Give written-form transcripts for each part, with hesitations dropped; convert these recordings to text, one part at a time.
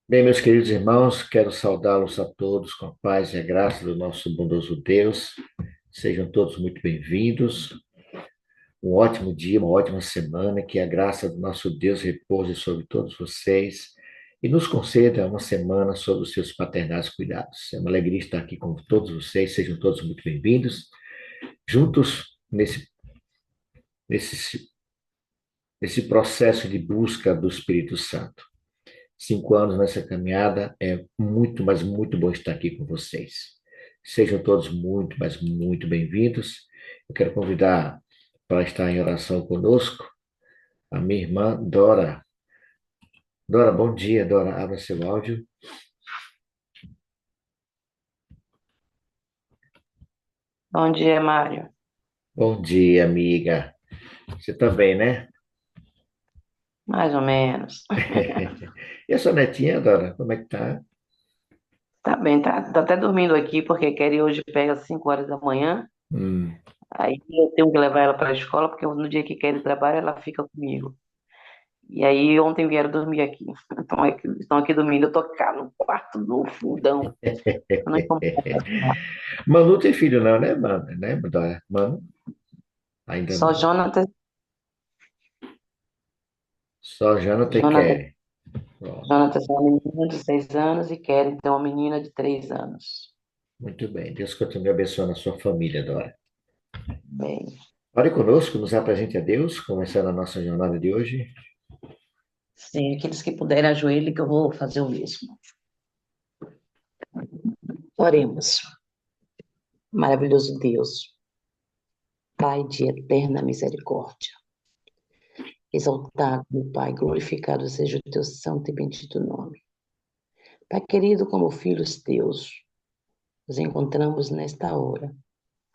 Bem, meus queridos irmãos, quero saudá-los a todos com a paz e a graça do nosso bondoso Deus. Sejam todos muito bem-vindos. Um ótimo dia, uma ótima semana, que a graça do nosso Deus repouse sobre todos vocês e nos conceda uma semana sob os seus paternais cuidados. É uma alegria estar aqui com todos vocês, sejam todos muito bem-vindos. Juntos nesse, nesse processo de busca do Espírito Santo. 5 anos nessa caminhada, é muito, mas muito bom estar aqui com vocês. Sejam todos muito, mas muito bem-vindos. Eu quero convidar para estar em oração conosco a minha irmã Dora. Dora, bom dia, Dora. Abra seu áudio. Bom dia, Mário. Bom dia, amiga. Você está bem, né? Mais ou menos. E a sua netinha, Dora, como é que tá? Tá bem, tá até dormindo aqui, porque Kelly hoje pega às 5 horas da manhã. Hum. Aí eu tenho que levar ela para a escola, porque no dia que Kelly trabalha, ela fica comigo. E aí ontem vieram dormir aqui. Estão aqui dormindo. Eu tô cá no quarto, no fundão. Eu não incomodo. Manu tem filho não, né, mano? Né, Dora? Manu? Ainda Só não. Jonathan, Só Jonathan Jonathan, quer. Pronto. Jonathan tem uma menina de 6 anos e Kelly tem uma menina de 3 anos. Muito bem. Deus continue abençoando a sua família, Dora. Bem, Ore conosco, nos apresente a Deus, começando a nossa jornada de hoje. sim, aqueles que puderem ajoelhem, que eu vou fazer o mesmo. Oremos. Maravilhoso Deus, Pai de eterna misericórdia, exaltado, meu Pai, glorificado seja o teu santo e bendito nome. Pai querido, como filhos teus, nos encontramos nesta hora,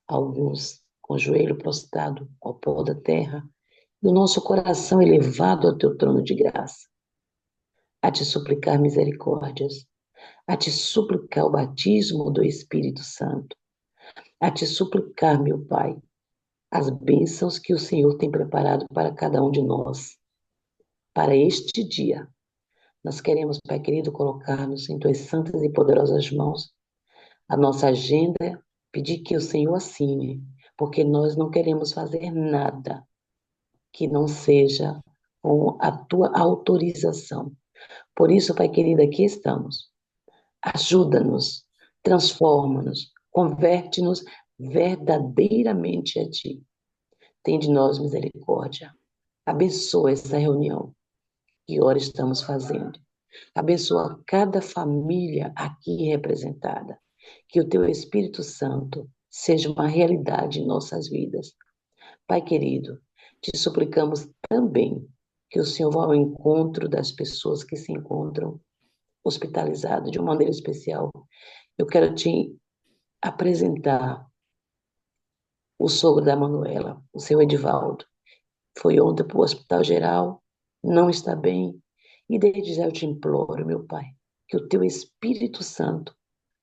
alguns com o joelho prostrado ao pó da terra, e o nosso coração elevado ao teu trono de graça, a te suplicar misericórdias, a te suplicar o batismo do Espírito Santo, a te suplicar, meu Pai, as bênçãos que o Senhor tem preparado para cada um de nós, para este dia. Nós queremos, Pai querido, colocar-nos em tuas santas e poderosas mãos a nossa agenda, pedir que o Senhor assine, porque nós não queremos fazer nada que não seja com a tua autorização. Por isso, Pai querido, aqui estamos. Ajuda-nos, transforma-nos, converte-nos verdadeiramente a ti. Tem de nós misericórdia. Abençoa essa reunião que ora estamos fazendo. Abençoa cada família aqui representada. Que o teu Espírito Santo seja uma realidade em nossas vidas. Pai querido, te suplicamos também que o Senhor vá ao encontro das pessoas que se encontram hospitalizadas de uma maneira especial. Eu quero te apresentar o sogro da Manuela, o seu Edivaldo. Foi ontem para o Hospital Geral, não está bem. E desde já eu te imploro, meu Pai, que o teu Espírito Santo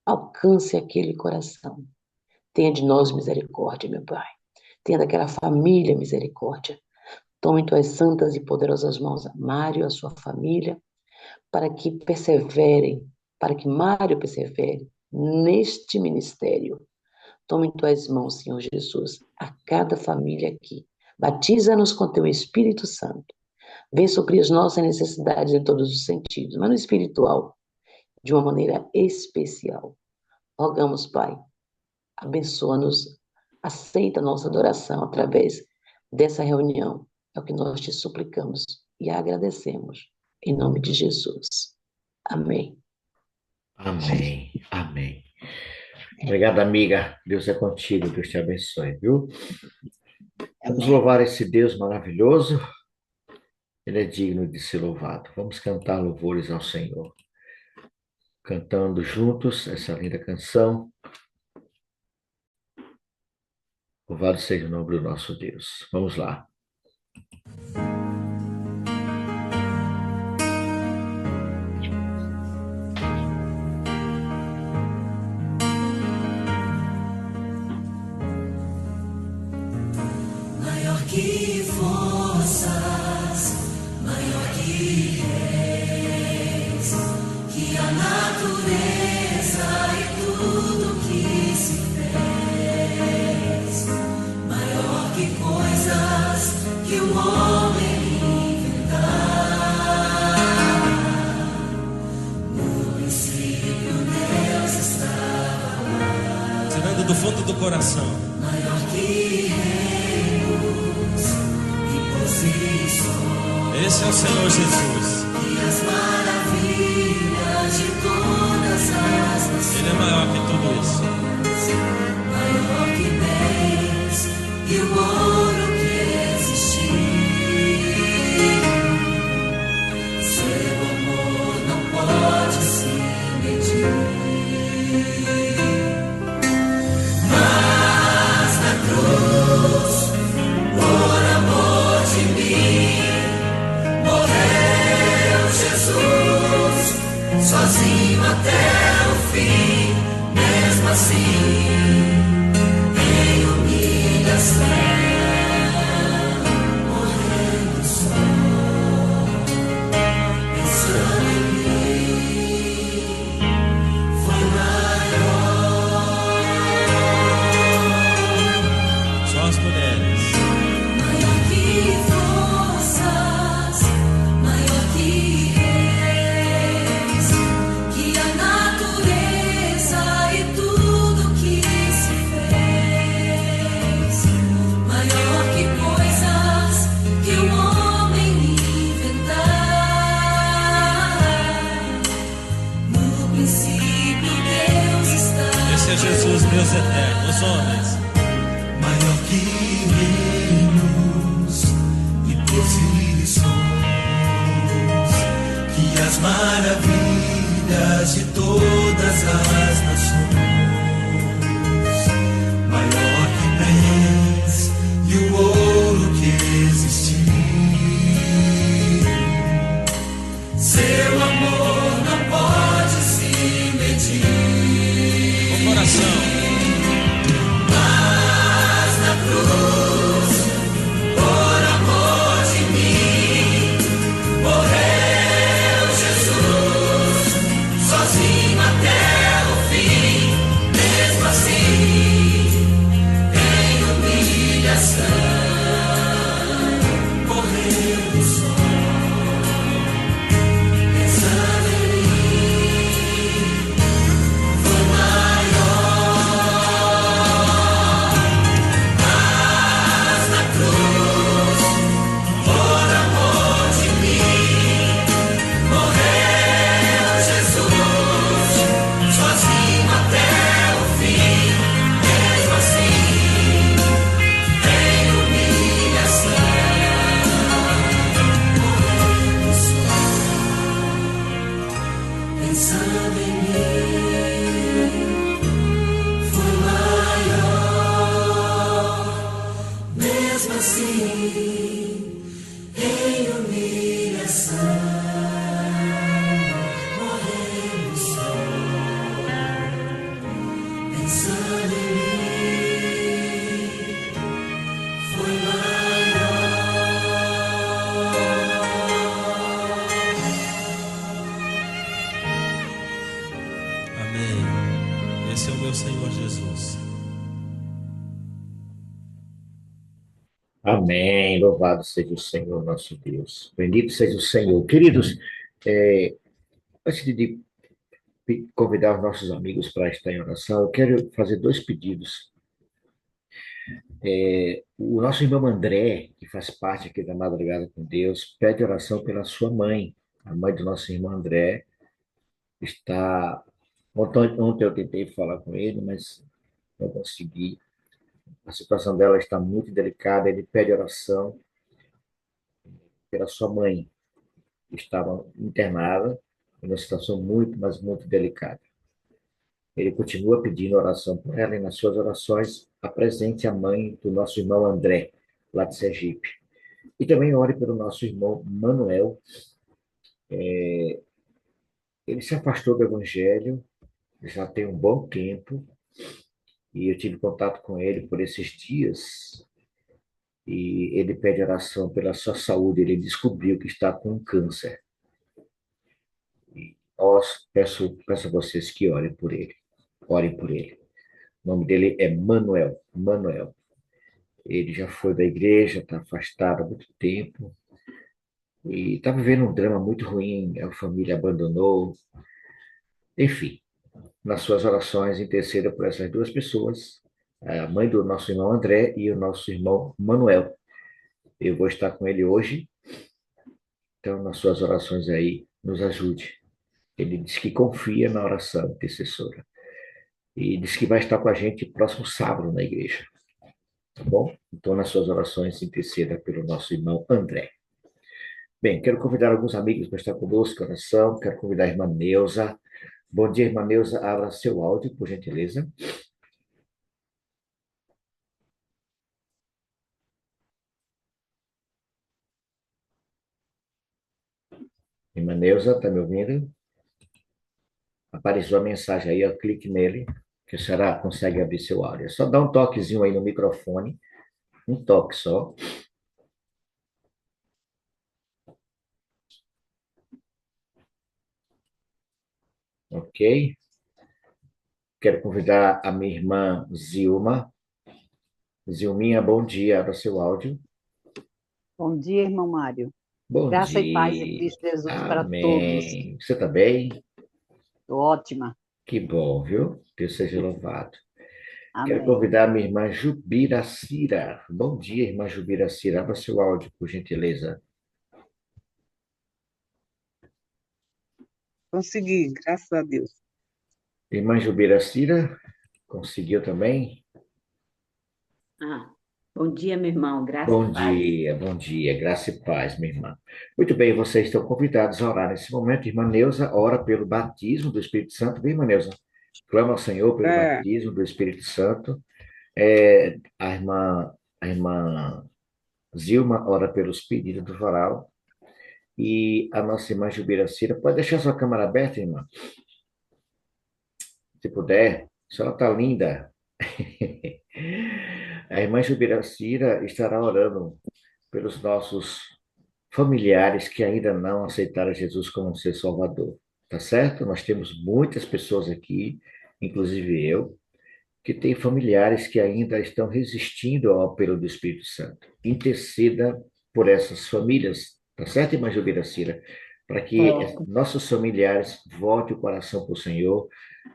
alcance aquele coração. Tenha de nós misericórdia, meu Pai. Tenha daquela família misericórdia. Tome em tuas santas e poderosas mãos a Mário, a sua família, para que perseverem, para que Mário persevere neste ministério. Tome em tuas mãos, Senhor Jesus, a cada família aqui. Batiza-nos com teu Espírito Santo. Vem suprir as nossas necessidades em todos os sentidos, mas no espiritual, de uma maneira especial. Rogamos, Pai, abençoa-nos, aceita a nossa adoração através dessa reunião. É o que nós te suplicamos e agradecemos. Em nome de Jesus. Amém. Amém. Amém. Obrigado, amiga. Deus é contigo. Deus te abençoe, viu? Vamos Amém. louvar esse Deus maravilhoso. Ele é digno de ser louvado. Vamos cantar louvores ao Senhor. Cantando juntos essa linda canção. Louvado seja o nome do nosso Deus. Vamos lá. Maior que forças, maior que reis, que coração. Maior que reinos e posições. Esse é o Senhor Jesus. E as maravilhas de todas as nações. Ele é maior que tudo isso. Maior que bens e o ouro que existiu. Seu amor não pode se medir. Mas na cruz, por amor de mim, morreu Jesus, sozinho até o fim. Mesmo assim, em humilhação, morrendo só, pensando em mim, foi maior. Só as mulheres. Maior que forças, maior que reis, que a natureza e tudo que se fez. Maior que coisas que o homem inventar. No princípio Deus está. Esse é Jesus, Deus eterno. Os homens. Maior que reinos e posições, que as maravilhas de todas as nações. Maior que bens e o ouro que existiu. Seu amor não pode se medir. O coração. Mas na cruz, por amor de mim, morreu Jesus, sozinho até o fim. Mesmo assim, em humilhação, morrendo só, pensando em mim, foi maior. Mas na cruz, por amor de mim, morreu Jesus, sozinho até o fim. Mesmo assim, em humilhação, morrendo só, pensando em mim, foi maior. Mesmo assim, em humilhação, morrendo só, pensando em mim, foi maior. Amém. Esse é o meu Senhor Jesus. Amém. Louvado seja o Senhor, nosso Deus. Bendito seja o Senhor. Queridos, antes de convidar os nossos amigos para estar em oração, eu quero fazer dois pedidos. O nosso irmão André, que faz parte aqui da Madrugada com Deus, pede oração pela sua mãe. A mãe do nosso irmão André está. Ontem eu tentei falar com ele, mas não consegui. A situação dela está muito delicada. Ele pede oração pela sua mãe, que estava internada, em uma situação muito, mas muito delicada. Ele continua pedindo oração por ela e nas suas orações apresente a mãe do nosso irmão André, lá de Sergipe. E também ore pelo nosso irmão Manuel. Ele se afastou do Evangelho já tem um bom tempo e eu tive contato com ele por esses dias e ele pede oração pela sua saúde. Ele descobriu que está com câncer. E peço a vocês que orem por ele. Orem por ele. O nome dele é Manuel. Manuel. Ele já foi da igreja, está afastado há muito tempo e está vivendo um drama muito ruim. A família abandonou. Enfim, nas suas orações, interceda por essas duas pessoas, a mãe do nosso irmão André e o nosso irmão Manuel. Eu vou estar com ele hoje, então nas suas orações aí, nos ajude. Ele diz que confia na oração intercessora e diz que vai estar com a gente próximo sábado na igreja, tá bom? Então nas suas orações interceda pelo nosso irmão André. Bem, quero convidar alguns amigos para estar conosco em oração. Quero convidar a irmã Neuza. Bom dia, irmã Neuza. Abra seu áudio, por gentileza. Irmã Neuza, está me ouvindo? Apareceu a mensagem aí, ó, clique nele, que a senhora consegue abrir seu áudio. É só dar um toquezinho aí no microfone, um toque só. Ok? Quero convidar a minha irmã Zilma. Zilminha, bom dia, abra seu áudio. Bom dia, irmão Mário. Bom Graça e paz em dia. Cristo Jesus para todos. Amém. Você está bem? Tô ótima. Que bom, viu? Deus seja louvado. Quero Amém. convidar a minha irmã Jubiracira. Bom dia, irmã Jubiracira. Abra seu áudio, por gentileza. Consegui, graças a Deus. Irmã Jubiracira, conseguiu também? Bom dia, meu irmão. Graça e paz. Bom dia, graça e paz, minha irmã. Muito bem, vocês estão convidados a orar nesse momento. Irmã Neuza, ora pelo batismo do Espírito Santo. Vem, irmã Neuza. Clama ao Senhor pelo batismo do Espírito Santo. A irmã Zilma ora pelos pedidos do varal. E a nossa irmã Jubiracira, pode deixar sua câmera aberta, irmã? Se puder. A senhora está linda. A irmã Jubiracira estará orando pelos nossos familiares que ainda não aceitaram Jesus como seu Salvador. Tá certo? Nós temos muitas pessoas aqui, inclusive eu, que têm familiares que ainda estão resistindo ao apelo do Espírito Santo. Interceda por essas famílias, tá certo, irmã Jubiracira? Para que nossos familiares voltem o coração para o Senhor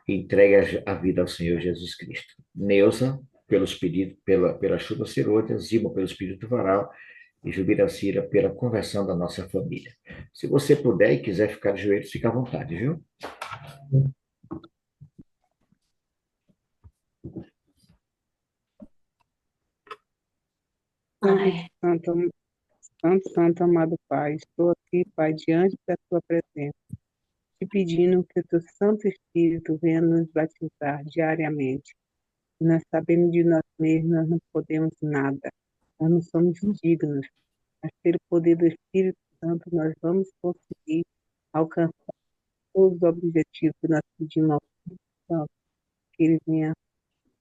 e entreguem a vida ao Senhor Jesus Cristo. Neuza, pelos pedidos, pela chuva serôdia, Zilma, pelos pedidos do varal, e Jubiracira, pela conversão da nossa família. Se você puder e quiser ficar de joelhos, fica à vontade, viu? Santo, amado Pai, estou aqui, Pai, diante da Tua presença, te pedindo que o Teu Santo Espírito venha nos batizar diariamente. Nós sabemos de nós mesmos, nós não podemos nada, nós não somos dignos, mas pelo poder do Espírito Santo nós vamos conseguir alcançar todos os objetivos que nós pedimos ao Espírito Santo, que Ele venha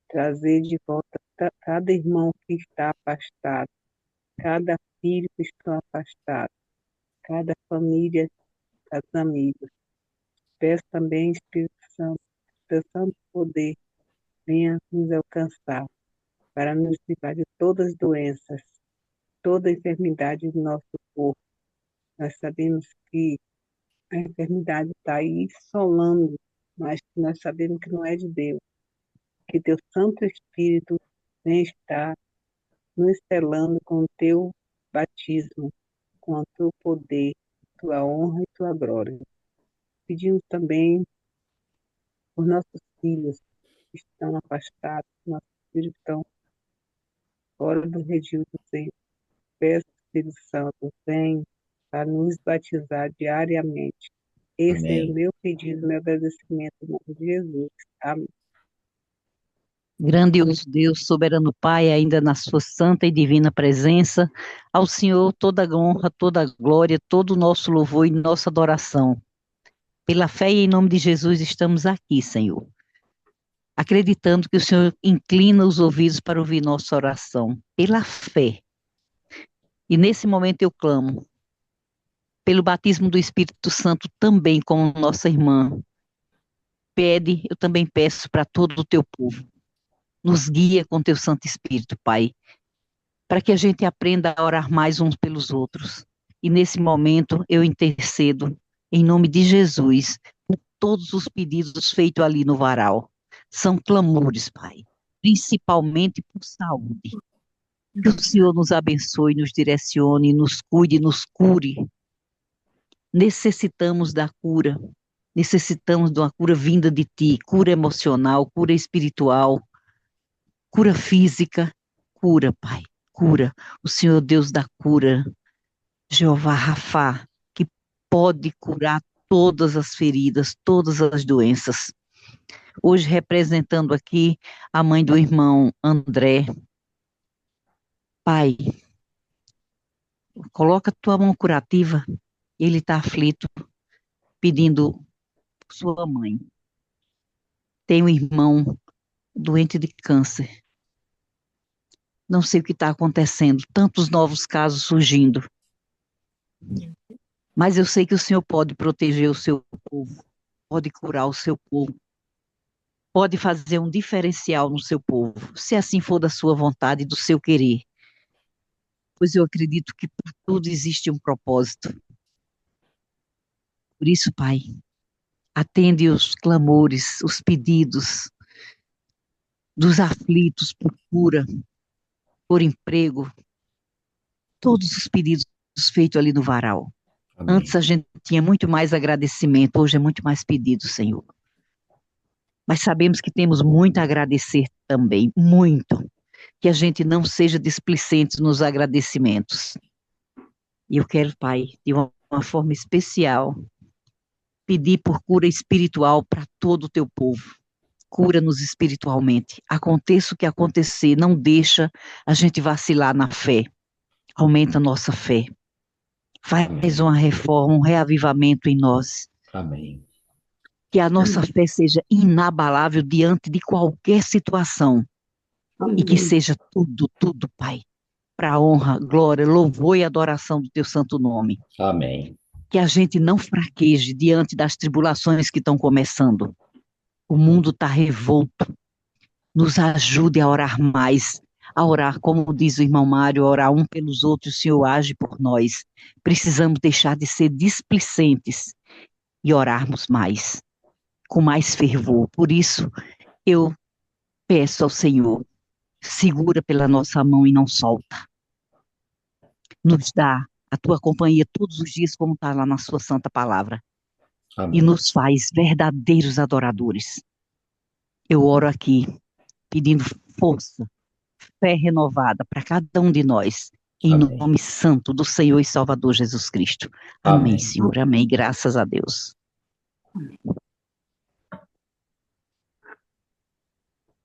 trazer de volta cada irmão que está afastado, cada filho que está afastado, cada família, cada amigos. Peço também, Espírito Santo, teu santo poder venha nos alcançar para nos livrar de todas as doenças, toda a enfermidade do nosso corpo. Nós sabemos que a enfermidade está aí solando, mas nós sabemos que não é de Deus, que teu Santo Espírito vem estar nos selando com o teu batismo, com o teu poder, tua honra e tua glória. Pedimos também por nossos filhos que estão afastados, nossos filhos que estão fora do redil do Senhor. Peço, Espírito Santo, vem para nos batizar diariamente. Esse é o meu pedido, meu agradecimento em nome de Jesus. Amém. Grandioso Deus, soberano Pai, ainda na sua santa e divina presença, ao Senhor toda a honra, toda a glória, todo o nosso louvor e nossa adoração. Pela fé e em nome de Jesus estamos aqui, Senhor, acreditando que o Senhor inclina os ouvidos para ouvir nossa oração, pela fé. E nesse momento eu clamo, pelo batismo do Espírito Santo também, como nossa irmã pede, eu também peço para todo o teu povo. Nos guia com teu Santo Espírito, Pai, para que a gente aprenda a orar mais uns pelos outros. E nesse momento eu intercedo, em nome de Jesus, por todos os pedidos feitos ali no varal. São clamores, Pai. principalmente por saúde. Que o Senhor nos abençoe, nos direcione, nos cuide, nos cure. Necessitamos da cura. Necessitamos de uma cura vinda de Ti, cura emocional, cura espiritual, cura física, cura, Pai, cura. O Senhor Deus da cura, Jeová Rafá, que pode curar todas as feridas, todas as doenças. Hoje representando aqui a mãe do irmão André. Pai, coloca tua mão curativa, ele está aflito, pedindo por sua mãe. Tem um irmão doente de câncer. Não sei o que está acontecendo, tantos novos casos surgindo. Mas eu sei que o Senhor pode proteger o seu povo, pode curar o seu povo, pode fazer um diferencial no seu povo, se assim for da sua vontade e do seu querer. Pois eu acredito que para tudo existe um propósito. Por isso, Pai, atende os clamores, os pedidos dos aflitos por cura, por emprego, todos os pedidos feitos ali no varal. Amém. Antes a gente tinha muito mais agradecimento, hoje é muito mais pedido, Senhor. Mas sabemos que temos muito a agradecer também, muito. Que a gente não seja displicente nos agradecimentos. E eu quero, Pai, de uma forma especial, pedir por cura espiritual para todo o teu povo. Cura-nos espiritualmente. Aconteça o que acontecer, não deixa a gente vacilar na fé. Aumenta a nossa fé. Faz uma reforma, um reavivamento em nós. Amém. Que a nossa fé seja inabalável diante de qualquer situação. E que seja tudo, tudo, Pai, para a honra, glória, louvor e adoração do teu santo nome. Amém. Que a gente não fraqueje diante das tribulações que estão começando. O mundo está revolto. Nos ajude a orar mais, a orar, como diz o irmão Mário, orar um pelos outros, o Senhor age por nós. Precisamos deixar de ser displicentes e orarmos mais, com mais fervor. Por isso, eu peço ao Senhor, segura pela nossa mão e não solta. Nos dá a tua companhia todos os dias, como está lá na sua santa palavra. Amém. E nos faz verdadeiros adoradores. Eu oro aqui, pedindo força, fé renovada para cada um de nós, em Amém. nome santo do Senhor e Salvador Jesus Cristo. Amém, Amém. Senhor, amém, graças a Deus.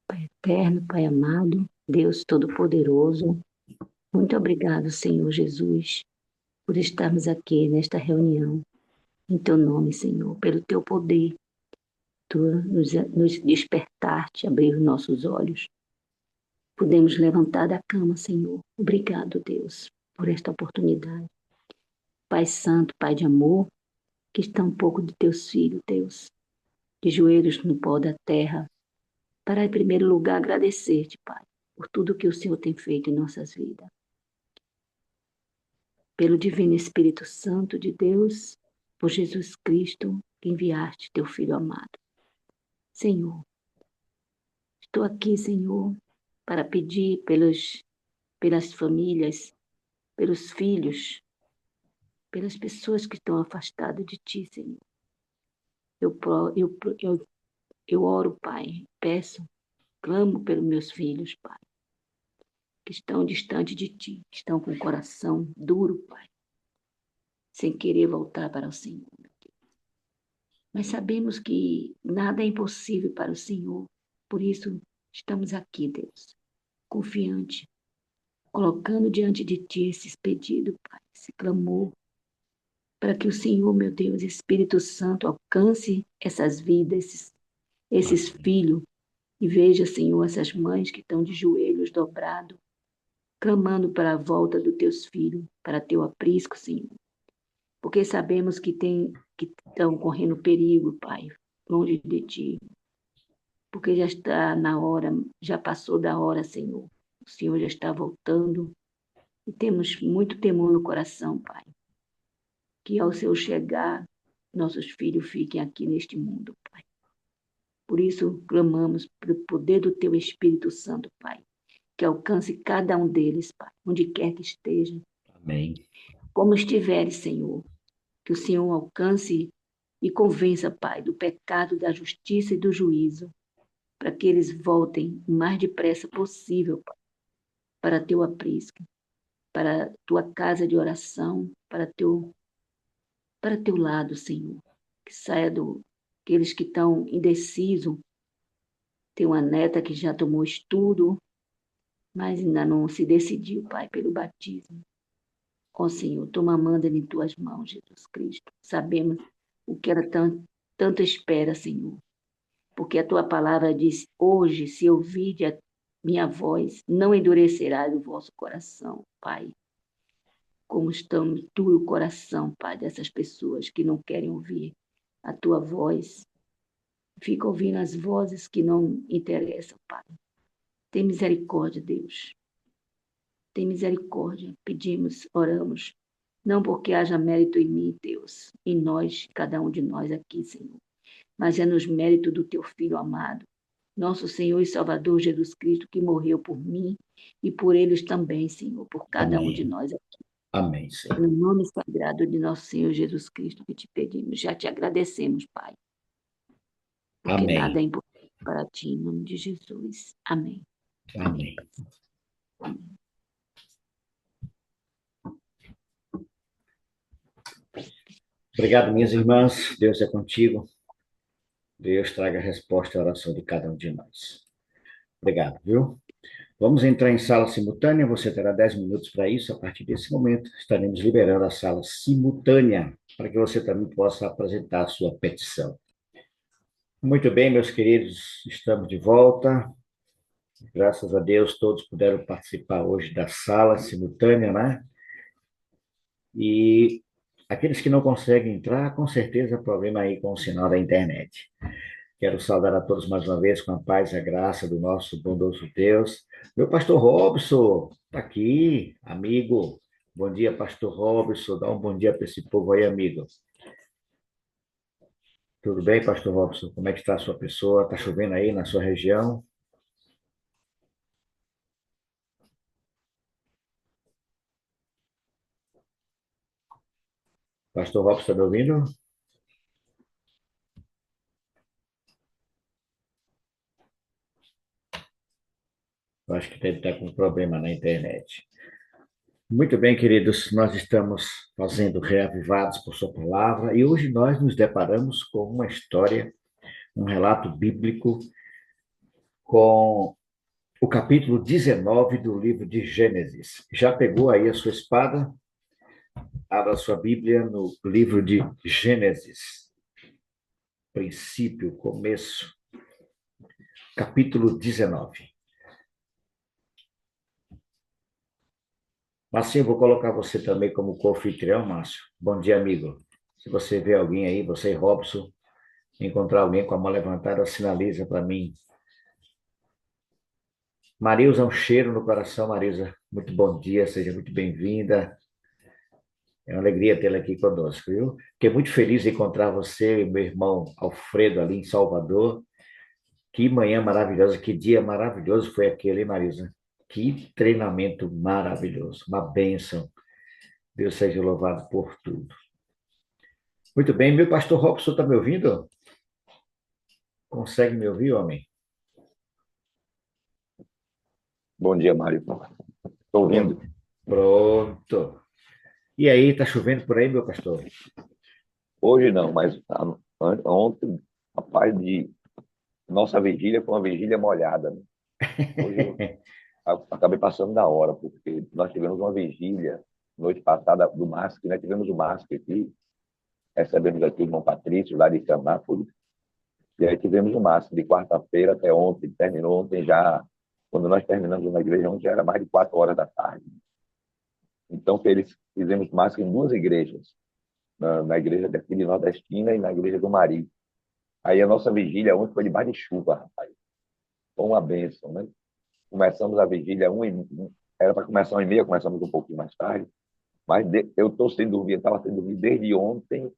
Pai eterno, Pai amado, Deus Todo-Poderoso, muito obrigado, Senhor Jesus, por estarmos aqui nesta reunião. Em teu nome, Senhor, pelo teu poder, tu nos despertaste, abrir os nossos olhos. Podemos levantar da cama, Senhor. Obrigado, Deus, por esta oportunidade. Pai Santo, Pai de amor, que está um pouco de teus filhos, Deus, de joelhos no pó da terra, para, em primeiro lugar, agradecer-te, Pai, por tudo que o Senhor tem feito em nossas vidas. Pelo Divino Espírito Santo de Deus, por Jesus Cristo, que enviaste teu Filho amado. Senhor, estou aqui, Senhor, para pedir pelas famílias, pelos filhos, pelas pessoas que estão afastadas de Ti, Senhor. Eu oro, Pai, peço, clamo pelos meus filhos, Pai, que estão distantes de Ti, que estão com o coração duro, Pai, sem querer voltar para o Senhor, meu Deus. Mas sabemos que nada é impossível para o Senhor, por isso estamos aqui, Deus, confiante, colocando diante de Ti esses pedidos, Pai, esse clamor, para que o Senhor, meu Deus, Espírito Santo, alcance essas vidas, esses filhos, e veja, Senhor, essas mães que estão de joelhos dobrados, clamando para a volta dos teus filhos, para teu aprisco, Senhor. Porque sabemos que estão correndo perigo, Pai, longe de Ti. Porque já está na hora, já passou da hora, Senhor. O Senhor já está voltando. E temos muito temor no coração, Pai. Que ao Senhor chegar, nossos filhos fiquem aqui neste mundo, Pai. Por isso, clamamos pelo poder do Teu Espírito Santo, Pai, que alcance cada um deles, Pai, onde quer que esteja, Amém. como estiveres, Senhor. Que o Senhor alcance e convença, Pai, do pecado, da justiça e do juízo, para que eles voltem o mais depressa possível, Pai, para Teu aprisco, para Tua casa de oração, para Teu lado, Senhor. Que saia aqueles que estão indecisos. Tem uma neta que já tomou estudo, mas ainda não se decidiu, Pai, pelo batismo. Ó Senhor, toma Amanda em Tuas mãos, Jesus Cristo. Sabemos o que ela tanto espera, Senhor. Porque a Tua palavra diz, hoje, se ouvide a minha voz, não endurecerás o vosso coração, Pai. Como estamos duro o coração, Pai, dessas pessoas que não querem ouvir a Tua voz. Fica ouvindo as vozes que não interessam, Pai. Tem misericórdia, Deus. Tem misericórdia. Pedimos, oramos. Não porque haja mérito em mim, Deus, em nós, cada um de nós aqui, Senhor, mas é nos méritos do Teu Filho amado, nosso Senhor e Salvador Jesus Cristo, que morreu por mim e por eles também, Senhor, por cada um de Amém. nós aqui. Amém, Senhor. No nome sagrado de nosso Senhor Jesus Cristo que te pedimos. Já te agradecemos, Pai, porque Amém. nada é importante para ti, em nome de Jesus. Amém. Amém. Obrigado, minhas irmãs. Deus é contigo. Deus traga a resposta à oração de cada um de nós. Obrigado, viu? Vamos entrar em sala simultânea. Você terá 10 minutos para isso. A partir desse momento, estaremos liberando a sala simultânea para que você também possa apresentar a sua petição. Muito bem, meus queridos, estamos de volta. Graças a Deus, todos puderam participar hoje da sala simultânea, né? E aqueles que não conseguem entrar, com certeza, problema aí com o sinal da internet. Quero saudar a todos mais uma vez com a paz e a graça do nosso bondoso Deus. Meu pastor Robson está aqui, amigo. Bom dia, pastor Robson. Dá um bom dia para esse povo aí, amigo. Tudo bem, pastor Robson? Como é que está a sua pessoa? Está chovendo aí na sua região? Pastor Robson, está me ouvindo? Eu acho que deve estar com problema na internet. Muito bem, queridos, nós estamos fazendo reavivados por sua palavra e hoje nós nos deparamos com uma história, um relato bíblico com o capítulo 19 do livro de Gênesis. Já pegou aí a sua espada? Abra a sua Bíblia no livro de Gênesis. Princípio, começo. Capítulo 19. Márcio, eu vou colocar você também como co-anfitrião, Márcio. Bom dia, amigo. Se você vê alguém aí, você e Robson, encontrar alguém com a mão levantada, sinaliza para mim. Marilza, um cheiro no coração, Marilza. Muito bom dia, seja muito bem-vinda. É uma alegria tê-la aqui conosco, viu? Fiquei muito feliz de encontrar você e meu irmão Alfredo ali em Salvador. Que manhã maravilhosa, que dia maravilhoso foi aquele, hein, Marilza? Que treinamento maravilhoso, uma bênção. Deus seja louvado por tudo. Muito bem, meu pastor Robson, está me ouvindo? Consegue me ouvir, homem? Bom dia, Mário. Estou ouvindo. Pronto. E aí, está chovendo por aí, meu pastor? Hoje não, mas ontem, rapaz, nossa vigília foi uma vigília molhada, né? Hoje eu acabei passando da hora, porque nós tivemos uma vigília noite passada do MASC, nós tivemos o MASC aqui, recebemos aqui o irmão Patrício, lá de Canápolis, e aí tivemos o MASC de quarta-feira até ontem, terminou ontem já, quando nós terminamos na igreja, ontem já era mais de 4 horas da tarde. Então, fizemos MASC em 2 igrejas, na igreja daqui de Nordestina e na igreja do Mari. Aí a nossa vigília ontem foi debaixo de chuva, rapaz. Foi uma bênção, né? Começamos a vigília, era para começar 1h30, começamos um pouquinho mais tarde, mas eu estou sem dormir, estava sem dormir desde ontem,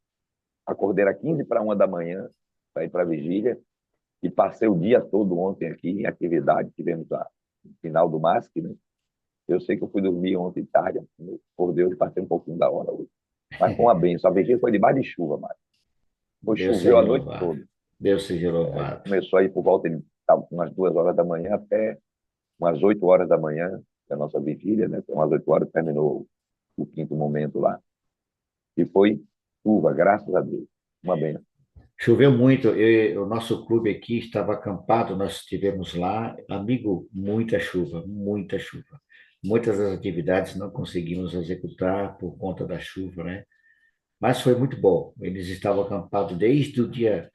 acordei às 1:45 da manhã para ir para a vigília, E passei o dia todo ontem aqui em atividade, tivemos a final do MASC, né? Eu sei que eu fui dormir ontem tarde, por Deus, passei um pouquinho da hora hoje. Mas foi uma benção. A vigília foi debaixo de chuva, mas foi, Deus choveu seja a noite louvado. toda. Deus seja louvado. Começou aí por volta de umas 2 horas da manhã até umas 8 horas da manhã, que é a nossa vigília, né? Umas 8 horas terminou o quinto momento lá. E foi chuva, graças a Deus. Uma benção. Choveu muito, o nosso clube aqui estava acampado, nós estivemos lá, amigo, muita chuva, muita chuva. Muitas das atividades não conseguimos executar por conta da chuva, né? Mas foi muito bom. Eles estavam acampados desde o dia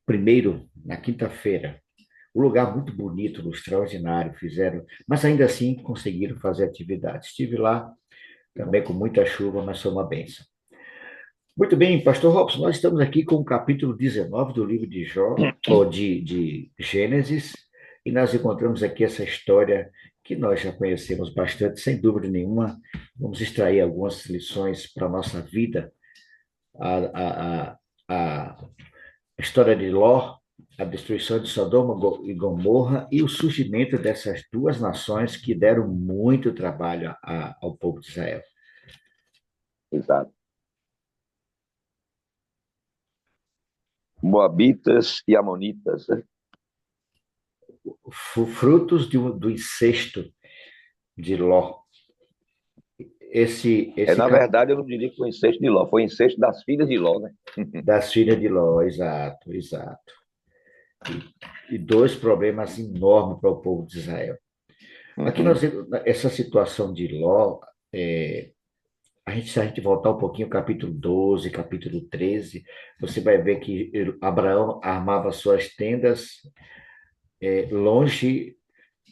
primeiro, na quinta-feira. Um lugar muito bonito, extraordinário, fizeram, mas ainda assim conseguiram fazer atividade. Estive lá também com muita chuva, mas foi uma bênção. Muito bem, Pastor Robson, nós estamos aqui com o capítulo 19 do livro de Jó, ou de Gênesis, e nós encontramos aqui essa história que nós já conhecemos bastante, sem dúvida nenhuma. Vamos extrair algumas lições para a nossa vida. A história de Ló, a destruição de Sodoma e Gomorra e o surgimento dessas duas nações que deram muito trabalho ao povo de Israel. Exato. Moabitas e Amonitas, né? Frutos do incesto de Ló. Na verdade, eu não diria que foi incesto de Ló, foi incesto das filhas de Ló, né? Das filhas de Ló, exato, exato. E dois problemas enormes para o povo de Israel. Aqui essa situação de Ló, se a gente voltar um pouquinho, capítulo 12, capítulo 13, você vai ver que Abraão armava suas tendas longe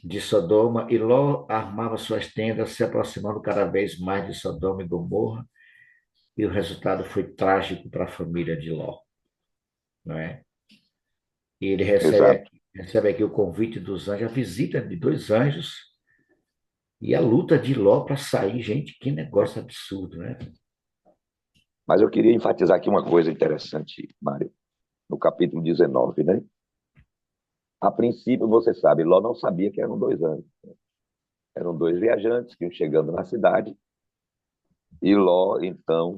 de Sodoma, e Ló armava suas tendas se aproximando cada vez mais de Sodoma e Gomorra, e o resultado foi trágico para a família de Ló, não é? E ele recebe aqui o convite dos anjos, a visita de dois anjos, e a luta de Ló para sair. Gente, que negócio absurdo, né? Mas eu queria enfatizar aqui uma coisa interessante, Mário, no capítulo 19, né? A princípio, você sabe, Ló não sabia que eram dois anjos. Eram dois viajantes que iam chegando na cidade, e Ló, então,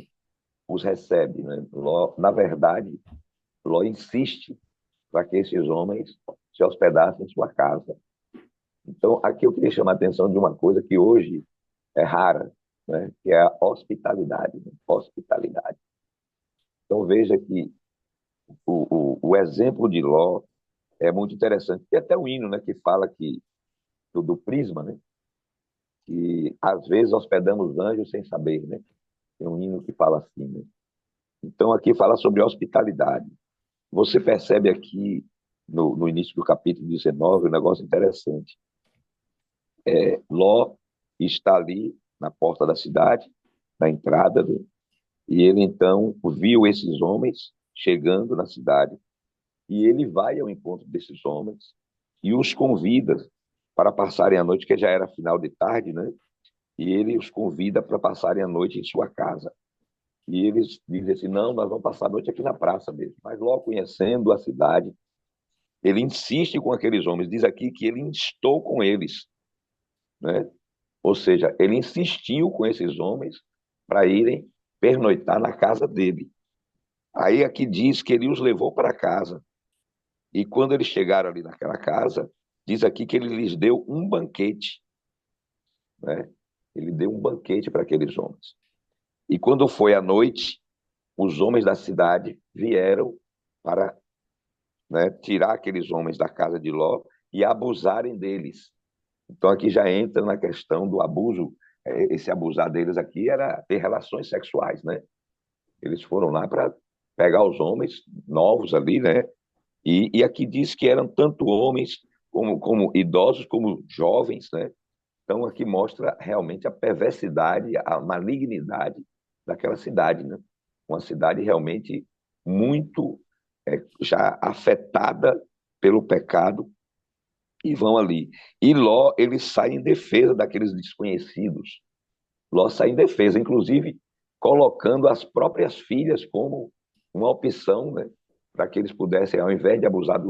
os recebe, né? Ló, na verdade, Ló insiste para que esses homens se hospedassem em sua casa. Então, aqui eu queria chamar a atenção de uma coisa que hoje é rara, né? Que é a hospitalidade, né? Hospitalidade. Então, veja que o exemplo de Ló é muito interessante. Tem até um hino, né, que fala que, do Prisma, né, que às vezes hospedamos anjos sem saber, né? Tem um hino que fala assim, né? Então, aqui fala sobre hospitalidade. Você percebe aqui, no início do capítulo 19, um negócio interessante. Ló está ali na porta da cidade, na entrada, né? E ele, então, viu esses homens chegando na cidade, e ele vai ao encontro desses homens e os convida para passarem a noite, que já era final de tarde, né? E ele os convida para passarem a noite em sua casa. E eles dizem assim, não, nós vamos passar a noite aqui na praça mesmo. Mas logo conhecendo a cidade, ele insiste com aqueles homens, diz aqui que ele instou com eles, né? Ou seja, ele insistiu com esses homens para irem pernoitar na casa dele. Aí aqui diz que ele os levou para casa. E quando eles chegaram ali naquela casa, diz aqui que ele lhes deu um banquete, né? Ele deu um banquete para aqueles homens. E quando foi à noite, os homens da cidade vieram para, né, tirar aqueles homens da casa de Ló e abusarem deles. Então aqui já entra na questão do abuso. Esse abusar deles aqui era ter relações sexuais, né? Eles foram lá para pegar os homens novos ali, né? E aqui diz que eram tanto homens como idosos, como jovens, né? Então aqui mostra realmente a perversidade, a malignidade daquela cidade, né? Uma cidade realmente muito já afetada pelo pecado, e vão ali. E Ló, ele sai em defesa daqueles desconhecidos. Ló sai em defesa, inclusive colocando as próprias filhas como uma opção, né, para que eles pudessem, ao invés de abusar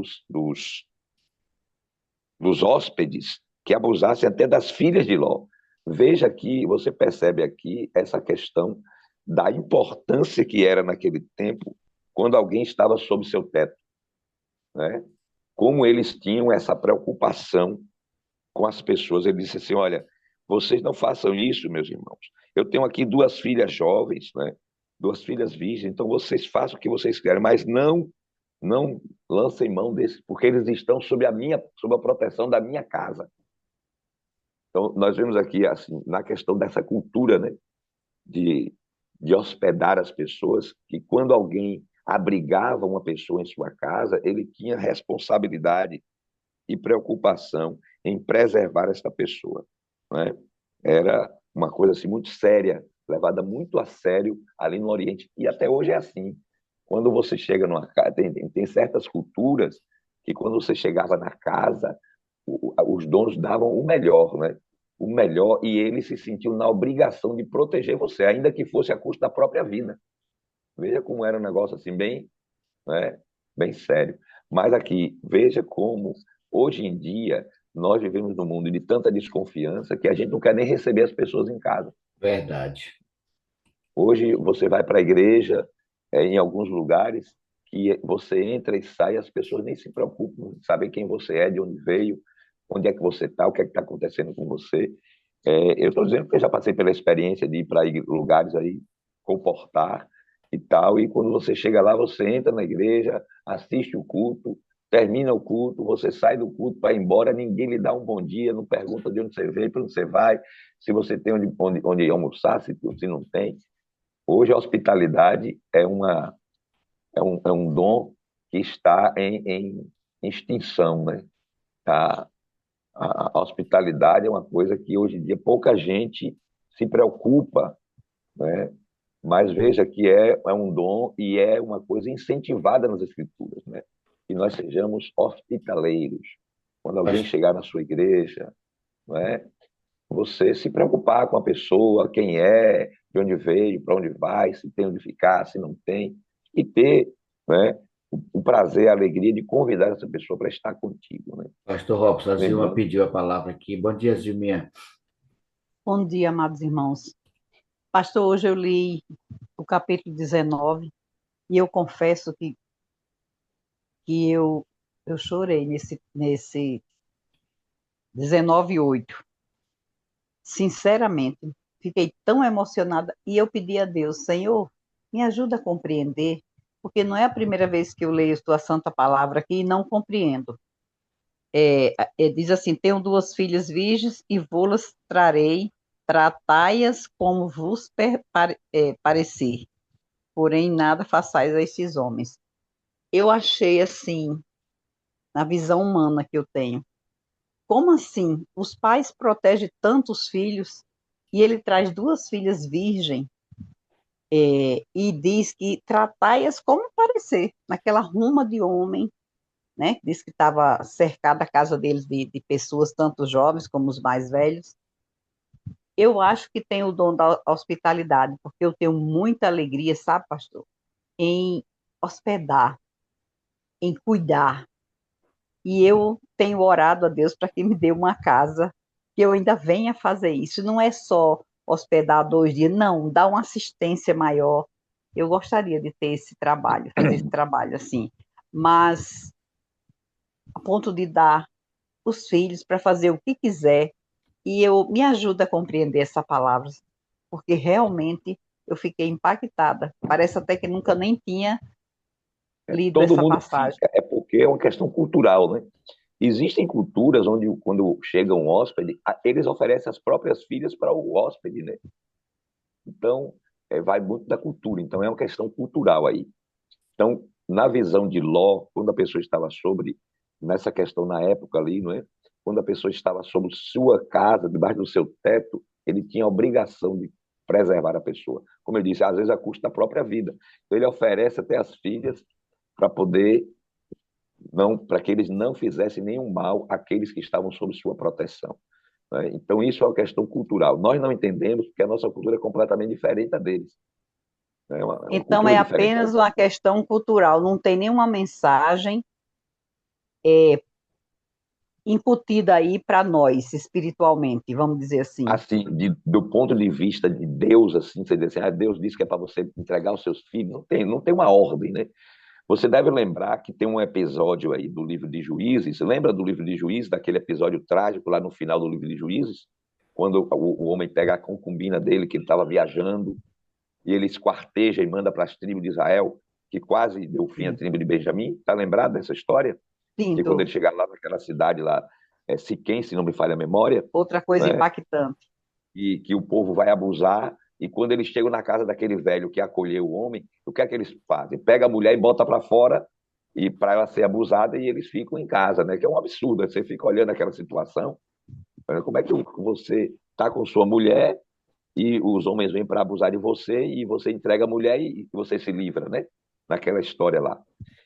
dos hóspedes, que abusassem até das filhas de Ló. Veja que você percebe aqui essa questão da importância que era naquele tempo quando alguém estava sob seu teto, né? Como eles tinham essa preocupação com as pessoas. Ele disse assim: olha, vocês não façam isso, meus irmãos. Eu tenho aqui 2 filhas jovens, né? 2 filhas virgens, então vocês façam o que vocês querem, mas não lancem mão desses, porque eles estão sob a proteção da minha casa. Então, nós vemos aqui, assim, na questão dessa cultura, né, de hospedar as pessoas, que quando alguém abrigava uma pessoa em sua casa, ele tinha responsabilidade e preocupação em preservar essa pessoa, né? Era uma coisa assim, muito séria, levada muito a sério ali no Oriente, e até hoje é assim. Quando você chega numa casa, tem certas culturas que quando você chegava na casa, os donos davam o melhor, né? O melhor, e eles se sentiam na obrigação de proteger você, ainda que fosse a custo da própria vida. Veja como era um negócio assim, bem, né, bem sério. Mas aqui, veja como, hoje em dia, nós vivemos num mundo de tanta desconfiança que a gente não quer nem receber as pessoas em casa. Verdade. Hoje, você vai para a igreja, em alguns lugares, que você entra e sai, as pessoas nem se preocupam em saber quem você é, de onde veio, onde é que você está, o que é que está acontecendo com você. Eu estou dizendo porque eu já passei pela experiência de ir para lugares aí, comportar e tal, e quando você chega lá, você entra na igreja, assiste o culto, termina o culto, você sai do culto, vai embora, ninguém lhe dá um bom dia, não pergunta de onde você veio, para onde você vai, se você tem onde almoçar, se não tem. Hoje a hospitalidade é um dom que está em extinção, né? A hospitalidade é uma coisa que hoje em dia pouca gente se preocupa, né? Mas veja que é um dom e é uma coisa incentivada nas Escrituras, né? Que nós sejamos hospitaleiros. Quando alguém Pas- chegar na sua igreja, né? Você se preocupar com a pessoa, quem é, de onde veio, para onde vai, se tem onde ficar, se não tem, e ter, né, o prazer, a alegria de convidar essa pessoa para estar contigo, né? Pastor Robson, a Zilma Lembrando, pediu a palavra aqui. Bom dia, Zilminha. Bom dia, amados irmãos. Pastor, hoje eu li o capítulo 19 e eu confesso que eu chorei nesse 19:8. Sinceramente, fiquei tão emocionada e eu pedi a Deus: Senhor, me ajuda a compreender, porque não é a primeira vez que eu leio tua santa palavra aqui e não compreendo. Diz assim: tenho 2 filhas virgens e vô-las trarei, tratai-as como vos parecer, porém nada façais a esses homens. Eu achei assim, na visão humana que eu tenho, como assim? Os pais protegem tantos filhos e ele traz 2 filhas virgens, e diz que tratai-as como parecer, naquela ruma de homem, né? Diz que estava cercada a casa deles de pessoas, tanto jovens como os mais velhos. Eu acho que tem o dom da hospitalidade, porque eu tenho muita alegria, sabe, pastor, em hospedar, em cuidar. E eu tenho orado a Deus para que me dê uma casa, que eu ainda venha fazer isso. Não é só hospedar 2 dias, não, dá uma assistência maior. Eu gostaria de ter esse trabalho, fazer esse trabalho assim, mas a ponto de dar os filhos para fazer o que quiser, e eu me ajuda a compreender essa palavra, porque realmente eu fiquei impactada. Parece até que nunca nem tinha lido todo essa mundo passagem. fica, é porque é uma questão cultural, né? Existem culturas onde, quando chega um hóspede, eles oferecem as próprias filhas para o hóspede, né? Então, vai muito da cultura. Então, é uma questão cultural aí. Então, na visão de Ló, quando a pessoa estava nessa questão na época ali, não é? Quando a pessoa estava sobre sua casa, debaixo do seu teto, ele tinha a obrigação de preservar a pessoa. Como eu disse, às vezes a custo da própria vida. Então, ele oferece até as filhas para poder não, para que eles não fizessem nenhum mal àqueles que estavam sob sua proteção, né? Então, isso é uma questão cultural. Nós não entendemos porque a nossa cultura é completamente diferente da deles, É uma Então cultura é diferente. apenas uma questão cultural, não tem nenhuma mensagem incutida aí para nós, espiritualmente, vamos dizer assim. Assim, do ponto de vista de Deus, assim, você diz assim, Deus disse que é para você entregar os seus filhos, não tem uma ordem, né? Você deve lembrar que tem um episódio aí do livro de Juízes. Lembra do livro de Juízes, daquele episódio trágico lá no final do livro de Juízes? Quando o homem pega a concubina dele, que ele estava viajando, e ele esquarteja e manda para as tribos de Israel, que quase deu fim à Sim, tribo de Benjamim. Está lembrado dessa história? sim, Que quando ele chegar lá naquela cidade lá, Siquém, se não me falha a memória, outra coisa né? impactante. E que o povo vai abusar, e quando eles chegam na casa daquele velho que acolheu o homem, o que é que eles fazem? Pega a mulher e bota para fora, e para ela ser abusada, e eles ficam em casa, né? Que é um absurdo, você fica olhando aquela situação, como é que você está com sua mulher e os homens vêm para abusar de você e você entrega a mulher e você se livra, né? Naquela história lá.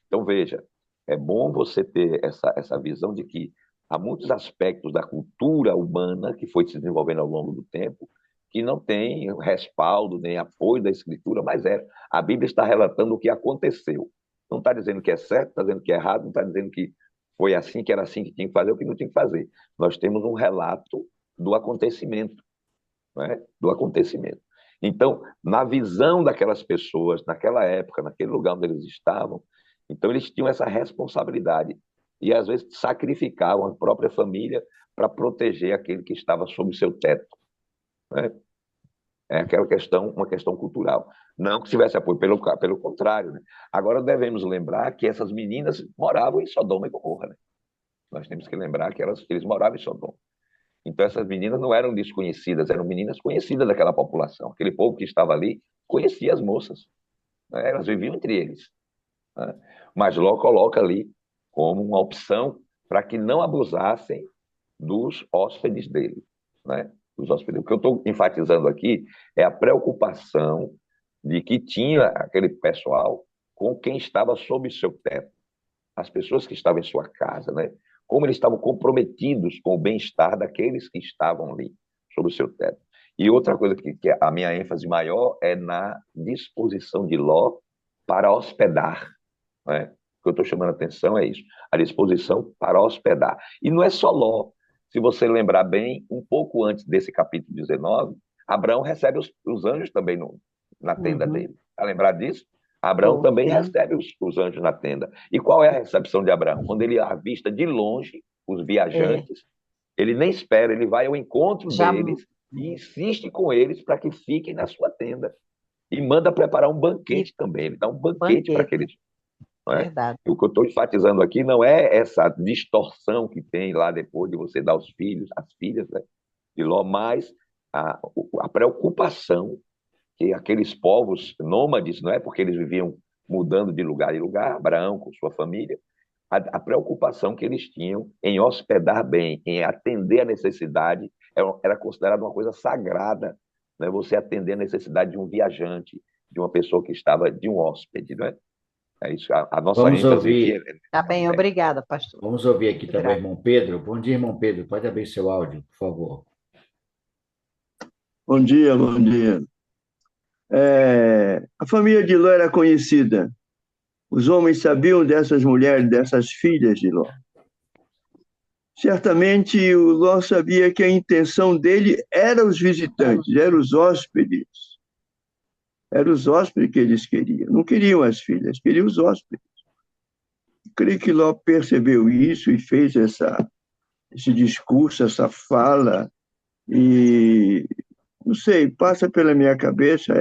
Então, veja, é bom você ter essa visão de que há muitos aspectos da cultura humana que foi se desenvolvendo ao longo do tempo que não tem respaldo nem apoio da Escritura, mas a Bíblia está relatando o que aconteceu. Não está dizendo que é certo, está dizendo que é errado, não está dizendo que foi assim, que era assim que tinha que fazer, o que não tinha que fazer. Nós temos um relato do acontecimento, né? Do acontecimento. Então, na visão daquelas pessoas, naquela época, naquele lugar onde eles estavam, então eles tinham essa responsabilidade e às vezes sacrificavam a própria família para proteger aquele que estava sob seu teto, né? É aquela questão, uma questão cultural. Não que tivesse apoio, pelo contrário, né? Agora devemos lembrar que essas meninas moravam em Sodoma e Gomorra, né? Nós temos que lembrar que eles moravam em Sodoma. Então, essas meninas não eram desconhecidas, eram meninas conhecidas daquela população. Aquele povo que estava ali conhecia as moças, né? Elas viviam entre eles, né? Mas Ló coloca ali como uma opção para que não abusassem dos hóspedes dele, né? Dos hóspedes. O que eu estou enfatizando aqui é a preocupação de que tinha aquele pessoal com quem estava sob seu teto, as pessoas que estavam em sua casa, né? Como eles estavam comprometidos com o bem-estar daqueles que estavam ali, sob o seu teto. E outra coisa que a minha ênfase maior é na disposição de Ló para hospedar, né? O que eu estou chamando a atenção é isso, a disposição para hospedar. E não é só Ló. Se você lembrar bem, um pouco antes desse capítulo 19, Abraão recebe os anjos também na tenda dele. Está lembrado disso? Abraão também recebe os anjos na tenda. E qual é a recepção de Abraão? Quando ele avista de longe os viajantes, ele nem espera, ele vai ao encontro deles e insiste com eles para que fiquem na sua tenda. E manda preparar um banquete também. Ele dá um banquete para aqueles. Não é? Verdade. E o que eu estou enfatizando aqui não é essa distorção que tem lá depois de você dar os filhos, as filhas, né, de Ló, mas a preocupação que aqueles povos nômades, não é porque eles viviam mudando de lugar em lugar, Abraão com sua família, a preocupação que eles tinham em hospedar bem, em atender a necessidade, era considerada uma coisa sagrada, né? Você atender a necessidade de um viajante, de uma pessoa que estava, de um hóspede, não é? É isso, a nossa Vamos ênfase aqui ouvir, Tá bem, obrigada, pastor. vamos ouvir aqui Muito também o grata. irmão Pedro. Bom dia, irmão Pedro. Pode abrir seu áudio, por favor. Bom dia, bom dia. A família de Ló era conhecida. Os homens sabiam dessas mulheres, dessas filhas de Ló. Certamente o Ló sabia que a intenção dele era os visitantes, eram os hóspedes. Eram os hóspedes que eles queriam. Não queriam as filhas, queriam os hóspedes. Creio que Ló percebeu isso e fez esse discurso, essa fala, e, não sei, passa pela minha cabeça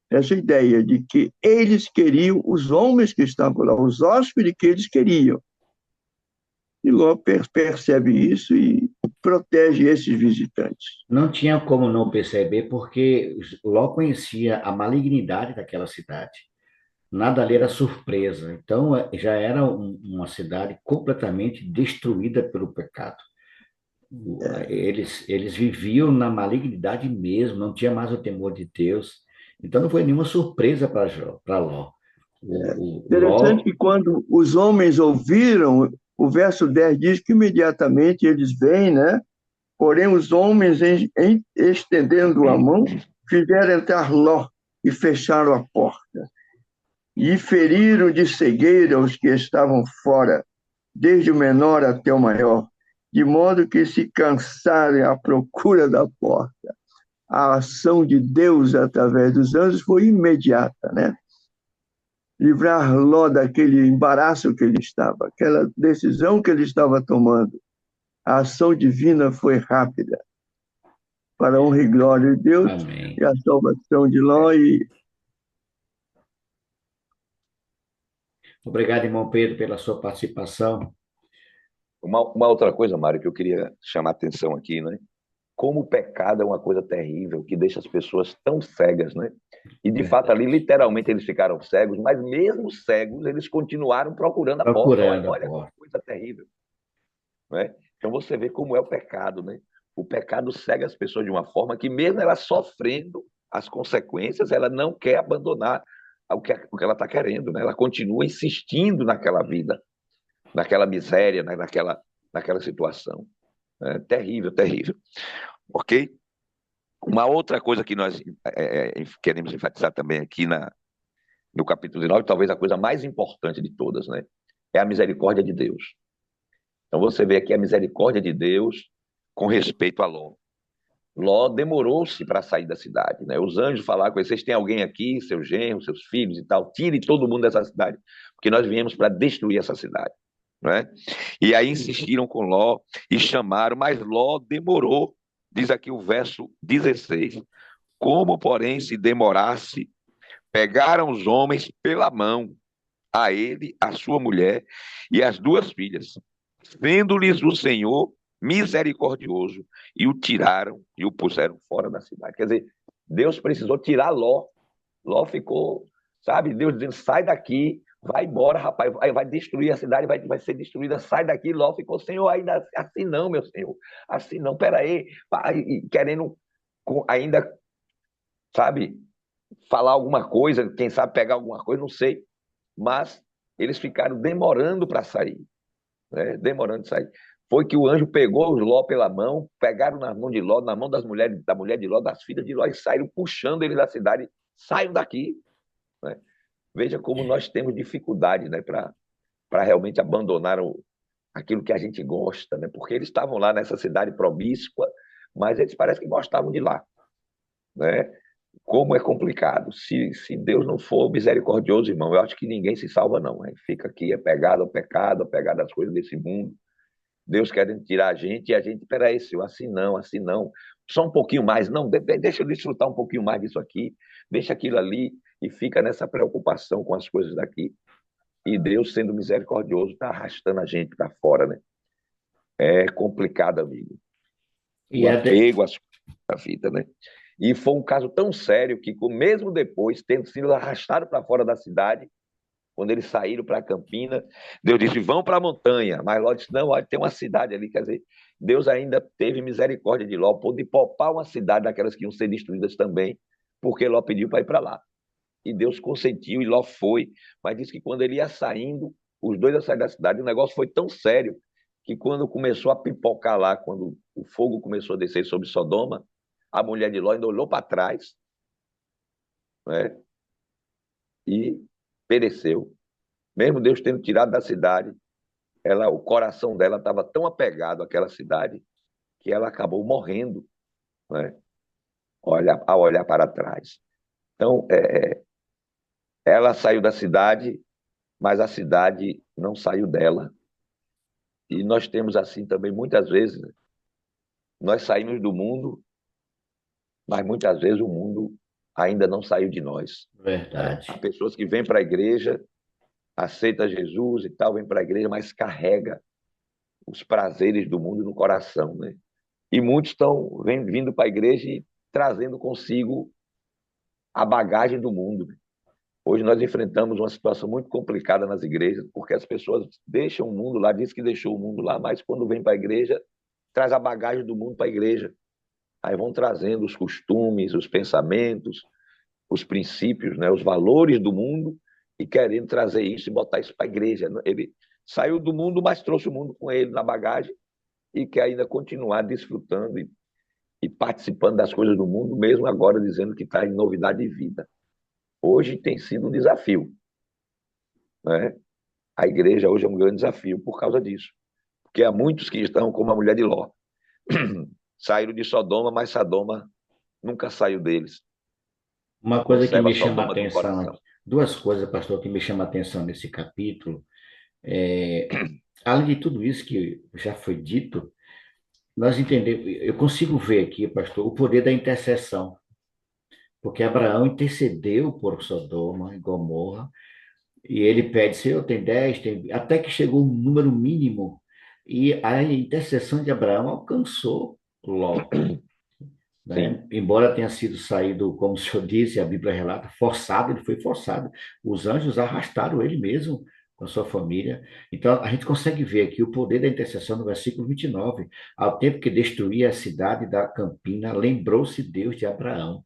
essa ideia de que eles queriam, os homens que estavam lá, os hóspedes que eles queriam. E Ló percebe isso e protege esses visitantes. Não tinha como não perceber, porque Ló conhecia a malignidade daquela cidade. Nada ali era surpresa. Então, já era uma cidade completamente destruída pelo pecado. Eles viviam na malignidade mesmo, não tinha mais o temor de Deus. Então, não foi nenhuma surpresa para Ló. Interessante que quando os homens ouviram, o verso 10 diz que imediatamente eles vêm, né? Porém, os homens, estendendo a mão, fizeram entrar Ló e fecharam a porta. E feriram de cegueira os que estavam fora, desde o menor até o maior, de modo que se cansarem à procura da porta. A ação de Deus através dos anjos foi imediata, né? Livrar Ló daquele embaraço que ele estava, aquela decisão que ele estava tomando. A ação divina foi rápida, para a honra e glória de Deus, Amém. e a salvação de Ló. Obrigado, irmão Pedro, pela sua participação. Uma outra coisa, Mário, que eu queria chamar a atenção aqui, né? Como o pecado é uma coisa terrível, que deixa as pessoas tão cegas, né? E, de fato, ali, literalmente, eles ficaram cegos, mas mesmo cegos, eles continuaram procurando a porta. Procurando a Olha que porta. coisa terrível, né? Então, você vê como é o pecado, né? O pecado cega as pessoas de uma forma que, mesmo ela sofrendo as consequências, ela não quer abandonar o que ela está querendo, né? Ela continua insistindo naquela vida, naquela miséria, né? naquela situação. É terrível, terrível. Ok? Uma outra coisa que nós queremos enfatizar também aqui no capítulo 19, talvez a coisa mais importante de todas, né? É a misericórdia de Deus. Então você vê aqui a misericórdia de Deus com respeito a Ló. Ló demorou-se para sair da cidade, né? Os anjos falaram com ele: vocês têm alguém aqui, seus genros, seus filhos e tal, tire todo mundo dessa cidade, porque nós viemos para destruir essa cidade, né? E aí insistiram com Ló e chamaram, mas Ló demorou, diz aqui o verso 16. Como, porém, se demorasse, pegaram os homens pela mão, a ele, a sua mulher e as duas filhas, sendo-lhes o Senhor misericordioso, e o tiraram e o puseram fora da cidade. Quer dizer, Deus precisou tirar Ló. Ló ficou, sabe, Deus dizendo: sai daqui, vai embora, rapaz, vai destruir a cidade, vai ser destruída, sai daqui. Ló ficou: Senhor, ainda assim não, meu Senhor, assim não, peraí, querendo ainda, sabe, falar alguma coisa, quem sabe pegar alguma coisa, não sei, mas eles ficaram demorando para sair, né? Demorando de sair. Foi que o anjo pegou os Ló pela mão, pegaram na mão de Ló, na mão das mulheres, da mulher de Ló, das filhas de Ló, e saíram puxando eles da cidade: saiam daqui, né? Veja como nós temos dificuldade, né, para realmente abandonar aquilo que a gente gosta, né? Porque eles estavam lá nessa cidade promíscua, mas eles parecem que gostavam de lá, né? Como é complicado. Se Deus não for misericordioso, irmão, eu acho que ninguém se salva, não, né? Fica aqui apegado ao pecado, apegado às coisas desse mundo. Deus querendo tirar a gente, e a gente: peraí, Senhor, assim não, só um pouquinho mais, não, deixa eu desfrutar um pouquinho mais disso aqui, deixa aquilo ali, e fica nessa preocupação com as coisas daqui. E Deus, sendo misericordioso, está arrastando a gente para fora, né? É complicado, amigo. E O apego às coisas da vida, né? E foi um caso tão sério que, mesmo depois, tendo sido arrastado para fora da cidade, quando eles saíram para Campina, Deus disse: vão para a montanha. Mas Ló disse: não, olha, tem uma cidade ali. Quer dizer, Deus ainda teve misericórdia de Ló, pôde poupar uma cidade daquelas que iam ser destruídas também, porque Ló pediu para ir para lá. E Deus consentiu, e Ló foi. Mas disse que quando ele ia saindo, os dois iam sair da cidade, o negócio foi tão sério que, quando começou a pipocar lá, quando o fogo começou a descer sobre Sodoma, a mulher de Ló ainda olhou para trás, né, e pereceu. Mesmo Deus tendo tirado da cidade, o coração dela estava tão apegado àquela cidade que ela acabou morrendo, né, ao olhar para trás. Então, ela saiu da cidade, mas a cidade não saiu dela. E nós temos assim também, muitas vezes, né? Nós saímos do mundo, mas muitas vezes o mundo ainda não saiu de nós. verdade. Há pessoas que vêm para a igreja, aceita Jesus e tal, vem para a igreja, mas carrega os prazeres do mundo no coração, né? E muitos estão vindo para a igreja e trazendo consigo a bagagem do mundo, né? Hoje nós enfrentamos uma situação muito complicada nas igrejas, porque as pessoas deixam o mundo lá, diz que deixou o mundo lá, mas quando vem para a igreja, traz a bagagem do mundo para a igreja. Aí vão trazendo os costumes, os pensamentos, os princípios, né, os valores do mundo, e querendo trazer isso e botar isso para a igreja. Ele saiu do mundo, mas trouxe o mundo com ele na bagagem, e quer ainda continuar desfrutando e participando das coisas do mundo, mesmo agora dizendo que está em novidade de vida. hoje tem sido um desafio, né? A igreja hoje é um grande desafio por causa disso. Porque há muitos que estão como a mulher de Ló. Saíram de Sodoma, mas Sodoma nunca saiu deles. Uma coisa que Conserva me chama a Sodoma no atenção, coração. duas coisas, pastor, que me chama a atenção nesse capítulo. Além de tudo isso que já foi dito, nós entendemos, eu consigo ver aqui, pastor, o poder da intercessão, porque Abraão intercedeu por Sodoma e Gomorra, e ele pede, Senhor, tem 10, tem... até que chegou um número mínimo, e a intercessão de Abraão alcançou Ló, né? Sim, Embora tenha sido saído, como o senhor disse, a Bíblia relata, forçado, ele foi forçado. Os anjos arrastaram ele mesmo com a sua família. Então, a gente consegue ver aqui o poder da intercessão no versículo 29. Ao tempo que destruía a cidade da Campina, lembrou-se Deus de Abraão.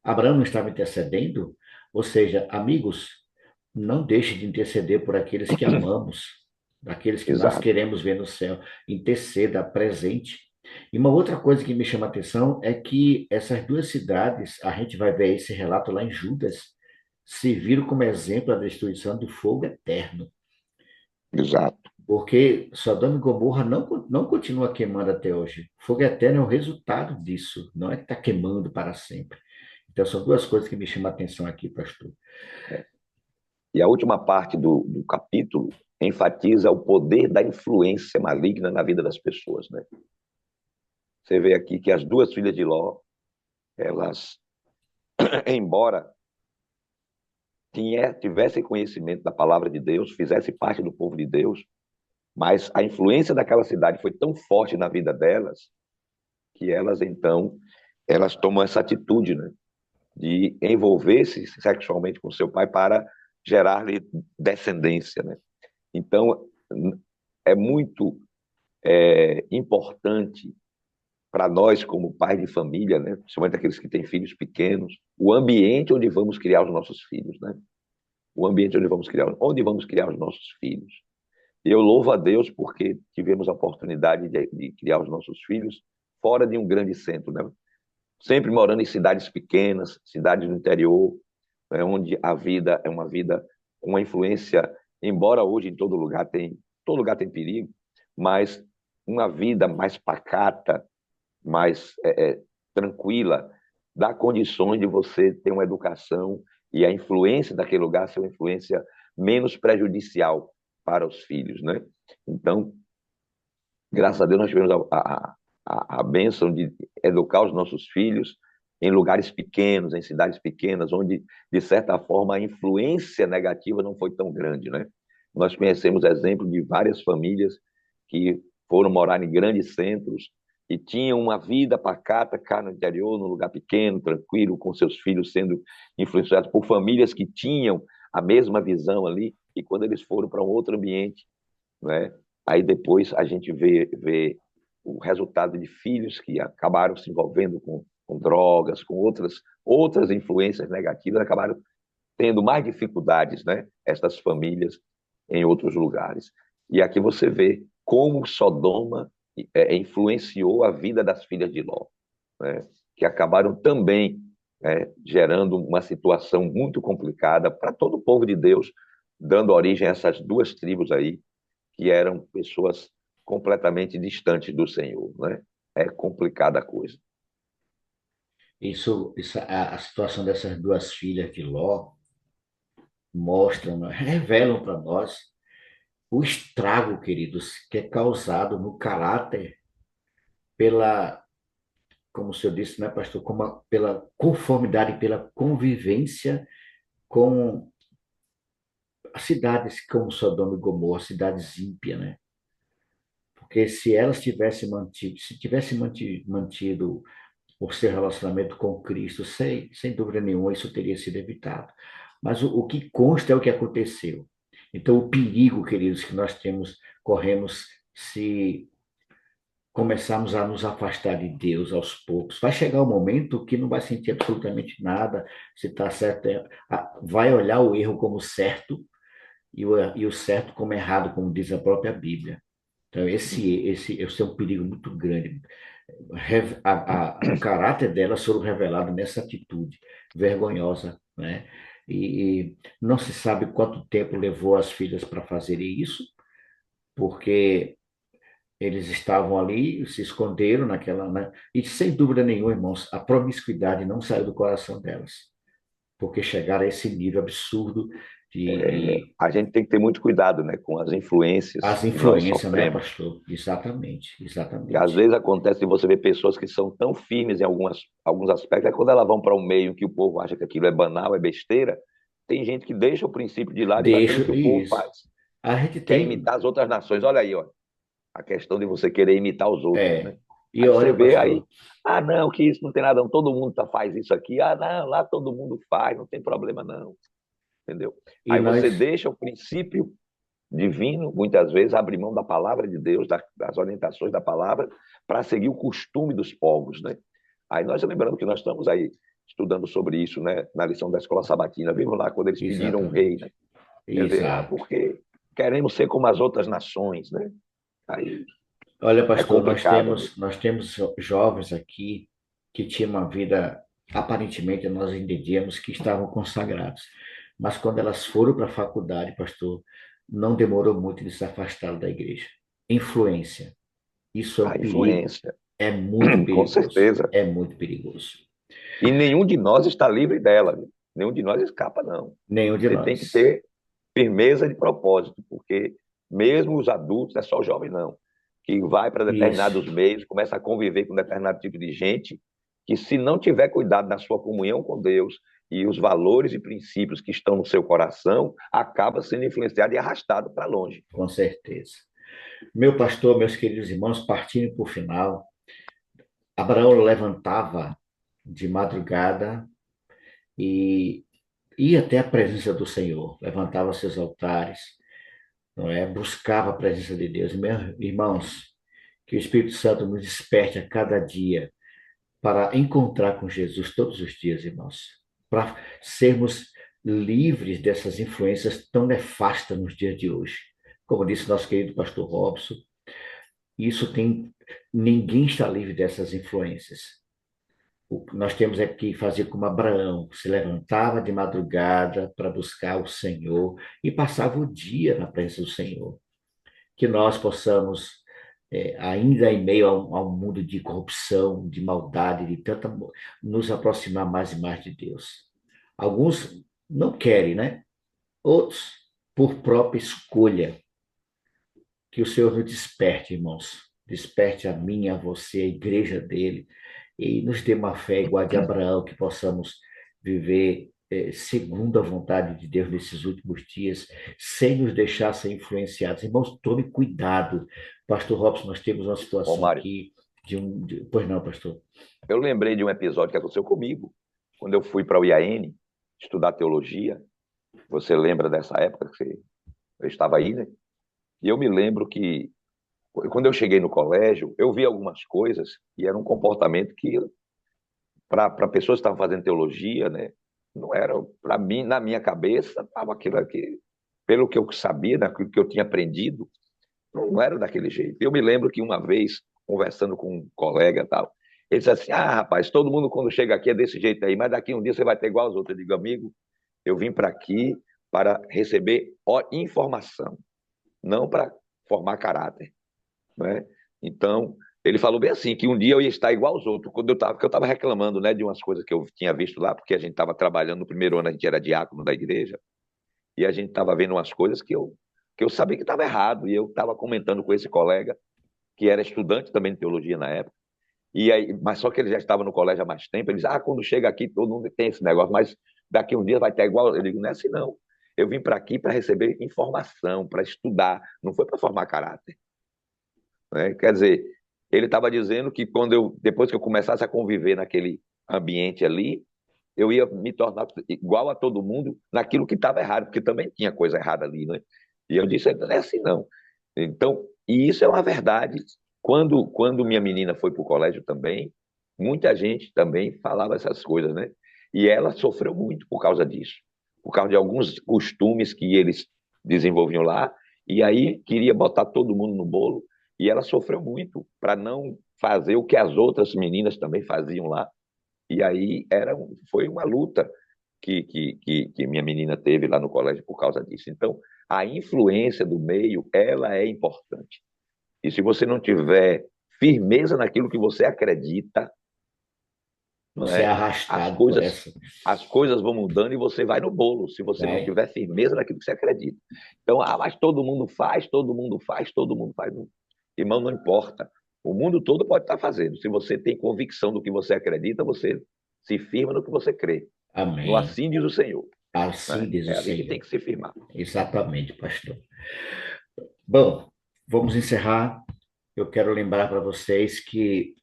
Abraão não estava intercedendo? Ou seja, amigos, não deixe de interceder por aqueles que amamos, daqueles que nós exato. queremos ver no céu. Interceda, presente. E uma outra coisa que me chama a atenção é que essas duas cidades, a gente vai ver esse relato lá em Judas, serviram como exemplo a destruição do fogo eterno. Exato. Porque Sodoma e Gomorra não continua queimando até hoje. O fogo eterno é o resultado disso, não é que está queimando para sempre. Então, são duas coisas que me chamam a atenção aqui, pastor. E a última parte do capítulo enfatiza o poder da influência maligna na vida das pessoas, né? Você vê aqui que as duas filhas de Ló, elas, embora tivessem conhecimento da palavra de Deus, fizessem parte do povo de Deus, mas a influência daquela cidade foi tão forte na vida delas que elas, então, elas tomam essa atitude, né, de envolver-se sexualmente com seu pai para gerar-lhe descendência, né? Então, é muito importante para nós, como pais de família, né, principalmente aqueles que têm filhos pequenos, o ambiente onde vamos criar os nossos filhos, né? O ambiente onde vamos criar os nossos filhos. Eu louvo a Deus porque tivemos a oportunidade de criar os nossos filhos fora de um grande centro, né? Sempre morando em cidades pequenas, cidades do interior, né, onde a vida é uma vida com uma influência, embora hoje em todo lugar tem perigo, mas uma vida mais pacata, mais tranquila, dá condições de você ter uma educação e a influência daquele lugar ser uma influência menos prejudicial para os filhos, né? Então, graças a Deus, nós tivemos a bênção de educar os nossos filhos em lugares pequenos, em cidades pequenas, onde, de certa forma, a influência negativa não foi tão grande, né? Nós conhecemos exemplo de várias famílias que foram morar em grandes centros e tinham uma vida pacata cá no interior, num lugar pequeno, tranquilo, com seus filhos sendo influenciados por famílias que tinham a mesma visão ali, e quando eles foram para um outro ambiente, né, aí depois a gente vê o resultado de filhos que acabaram se envolvendo com drogas, com outras influências negativas, acabaram tendo mais dificuldades, né, essas famílias em outros lugares. E aqui você vê como Sodoma influenciou a vida das filhas de Ló, né, que acabaram também gerando uma situação muito complicada para todo o povo de Deus, dando origem a essas duas tribos aí, que eram pessoas completamente distantes do Senhor, né? É complicada a coisa. A situação dessas duas filhas de Ló mostram, né, revelam para nós o estrago, queridos, que é causado no caráter pela, como o senhor disse, né, pastor, pela conformidade, pela convivência com as cidades como Sodoma e Gomorra, cidades ímpias, né? Porque se elas tivessem mantido o seu relacionamento com Cristo, sem dúvida nenhuma, isso teria sido evitado. Mas o que consta é o que aconteceu. Então, o perigo, queridos, que nós corremos se começarmos a nos afastar de Deus aos poucos. Vai chegar um momento que não vai sentir absolutamente nada, se está certo, vai olhar o erro como certo e o certo como errado, como diz a própria Bíblia. Então, esse é um perigo muito grande. O caráter delas foram revelados nessa atitude vergonhosa, né? E não se sabe quanto tempo levou as filhas para fazerem isso, porque eles estavam ali, se esconderam naquela, né? E sem dúvida nenhuma, irmãos, a promiscuidade não saiu do coração delas, porque chegaram a esse nível absurdo de A gente tem que ter muito cuidado, né, com as influências as que nós influências, né, sofremos. pastor? Exatamente, Que às exatamente. vezes acontece de você ver pessoas que são tão firmes em alguns aspectos, é quando elas vão para um meio que o povo acha que aquilo é banal, é besteira, tem gente que deixa o princípio de lado e vai pelo Deixa que o povo isso. faz. A gente Quer tem, imitar as outras nações. Olha aí, ó, a questão de você querer imitar os outros, né? e Aí você olha, vê aí, pastor, ah, não, que isso não tem nada, não, todo mundo faz isso aqui, ah, não, lá todo mundo faz, não tem problema não, entendeu? e Aí você nós, deixa o princípio divino, muitas vezes abre mão da palavra de Deus, das orientações da palavra, para seguir o costume dos povos, né? Aí nós lembrando que nós estamos aí estudando sobre isso, né, na lição da escola sabatina, vimos lá quando eles pediram um rei, exatamente, né? Quer dizer, exato. porque queremos ser como as outras nações, né? Aí Olha, é pastor, complicado, né? nós temos jovens aqui que tinham uma vida, aparentemente nós entendíamos que estavam consagrados, mas quando elas foram para a faculdade, pastor, não demorou muito de se afastar da igreja. Influência, isso é um A perigo, influência, é muito com perigoso, certeza. é muito perigoso. E nenhum de nós está livre dela, viu? Nenhum de nós escapa, não. Nenhum de Você tem que nós. ter firmeza de propósito, porque mesmo os adultos, não é só o jovem, não, que vai para Isso, determinados meios, começa a conviver com determinado tipo de gente, que se não tiver cuidado na sua comunhão com Deus e os valores e princípios que estão no seu coração, acaba sendo influenciado e arrastado para longe. com certeza. Meu pastor, meus queridos irmãos, partindo para o final, Abraão levantava de madrugada e ia até a presença do Senhor, levantava seus altares, não é? Buscava a presença de Deus. Meus irmãos, que o Espírito Santo nos desperte a cada dia para encontrar com Jesus todos os dias, irmãos, para sermos livres dessas influências tão nefastas nos dias de hoje. Como disse nosso querido pastor Robson, isso tem ninguém está livre dessas influências. O que nós temos é que fazer como Abraão, se levantava de madrugada para buscar o Senhor e passava o dia na presença do Senhor. Que nós possamos, ainda em meio a um mundo de corrupção, de maldade, de tanta, nos aproximar mais e mais de Deus. Alguns não querem, né? Outros, por própria escolha. Que o Senhor nos desperte, irmãos. Desperte a mim, a você, a igreja dele, e nos dê uma fé igual a de Abraão, que possamos viver segundo a vontade de Deus nesses últimos dias, sem nos deixar ser influenciados. Irmãos, tome cuidado. Pastor Robson, nós temos uma Ô, situação Mário, aqui Pois não, pastor. eu lembrei de um episódio que aconteceu comigo, quando eu fui para o IAN estudar teologia. Você lembra dessa época que eu estava aí, né? E eu me lembro que, quando eu cheguei no colégio, eu vi algumas coisas e era um comportamento que, para pessoas que estavam fazendo teologia, né, não era, para mim, na minha cabeça, estava aquilo aqui, pelo que eu sabia, daquilo que eu tinha aprendido, não era daquele jeito. Eu me lembro que uma vez, conversando com um colega e tal, ele disse assim: ah, rapaz, todo mundo quando chega aqui é desse jeito aí, mas daqui um dia você vai ter igual aos outros. Eu digo: amigo, eu vim para aqui para receber informação, não para formar caráter, né? Então, ele falou bem assim, que um dia eu ia estar igual aos outros, porque eu estava reclamando, né, de umas coisas que eu tinha visto lá, porque a gente estava trabalhando no primeiro ano, a gente era diácono da igreja, e a gente estava vendo umas coisas que eu sabia que estava errado, e eu estava comentando com esse colega, que era estudante também de teologia na época, e aí, mas só que ele já estava no colégio há mais tempo, ele disse: ah, quando chega aqui todo mundo tem esse negócio, mas daqui um dia vai ter igual. Eu digo: não é assim não, eu vim para aqui para receber informação, para estudar, não foi para formar caráter, né? Quer dizer, ele estava dizendo que depois que eu começasse a conviver naquele ambiente ali, eu ia me tornar igual a todo mundo naquilo que estava errado, porque também tinha coisa errada ali, né? E eu disse: não é assim não. Então, e isso é uma verdade. Quando minha menina foi para o colégio também, muita gente também falava essas coisas, né? E ela sofreu muito por causa disso, por causa de alguns costumes que eles desenvolviam lá, e aí queria botar todo mundo no bolo, e ela sofreu muito para não fazer o que as outras meninas também faziam lá. E aí foi uma luta que minha menina teve lá no colégio por causa disso. Então, a influência do meio, ela é importante. E se você não tiver firmeza naquilo que você acredita, não Você é é? arrastado por essa. As coisas vão mudando e você vai no bolo, se você não tiver firmeza naquilo que você acredita. Então, mas todo mundo faz, todo mundo faz, todo mundo faz. Irmão, não importa. O mundo todo pode estar fazendo. Se você tem convicção do que você acredita, você se firma no que você crê. Amém. No assim diz o Senhor. Assim diz o ali Senhor. que tem que se firmar. Exatamente, pastor. Bom, vamos encerrar. Eu quero lembrar para vocês que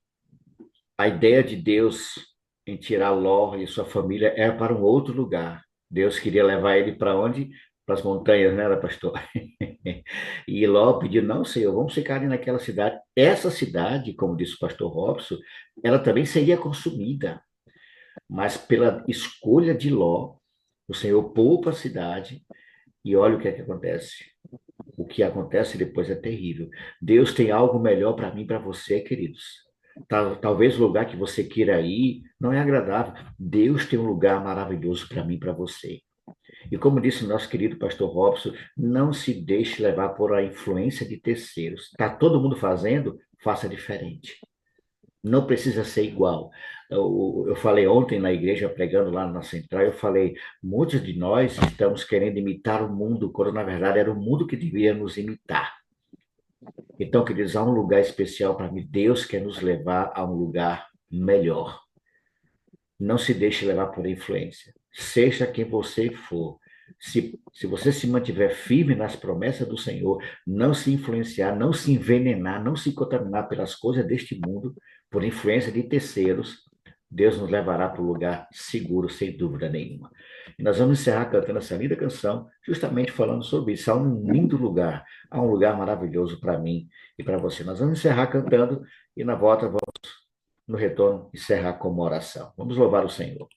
a ideia de Deus em tirar Ló e sua família era para um outro lugar. Deus queria levar ele para onde? Para as montanhas, né, pastor? E Ló pediu, não, Senhor, vamos ficar ali naquela cidade. Essa cidade, como disse o pastor Robson, ela também seria consumida. Mas pela escolha de Ló, o Senhor poupa a cidade e olha o que é que acontece. O que acontece depois é terrível. Deus tem algo melhor para mim e para você, queridos. Talvez o lugar que você queira ir não é agradável. Deus tem um lugar maravilhoso para mim e para você. E como disse o nosso querido pastor Robson, não se deixe levar por a influência de terceiros. Está todo mundo fazendo? Faça diferente. Não precisa ser igual. Eu falei ontem na igreja, pregando lá na central, eu falei, muitos de nós estamos querendo imitar o mundo, quando na verdade era o mundo que devia nos imitar. Então, queridos, há um lugar especial para mim. Deus quer nos levar a um lugar melhor. Não se deixe levar por influência. Seja quem você for. Se você se mantiver firme nas promessas do Senhor, não se influenciar, não se envenenar, não se contaminar pelas coisas deste mundo, por influência de terceiros, Deus nos levará para um lugar seguro, sem dúvida nenhuma. E nós vamos encerrar cantando essa linda canção, justamente falando sobre isso. Há um lindo lugar, há um lugar maravilhoso para mim e para você. Nós vamos encerrar cantando e na volta vamos, no retorno, encerrar com uma oração. Vamos louvar o Senhor.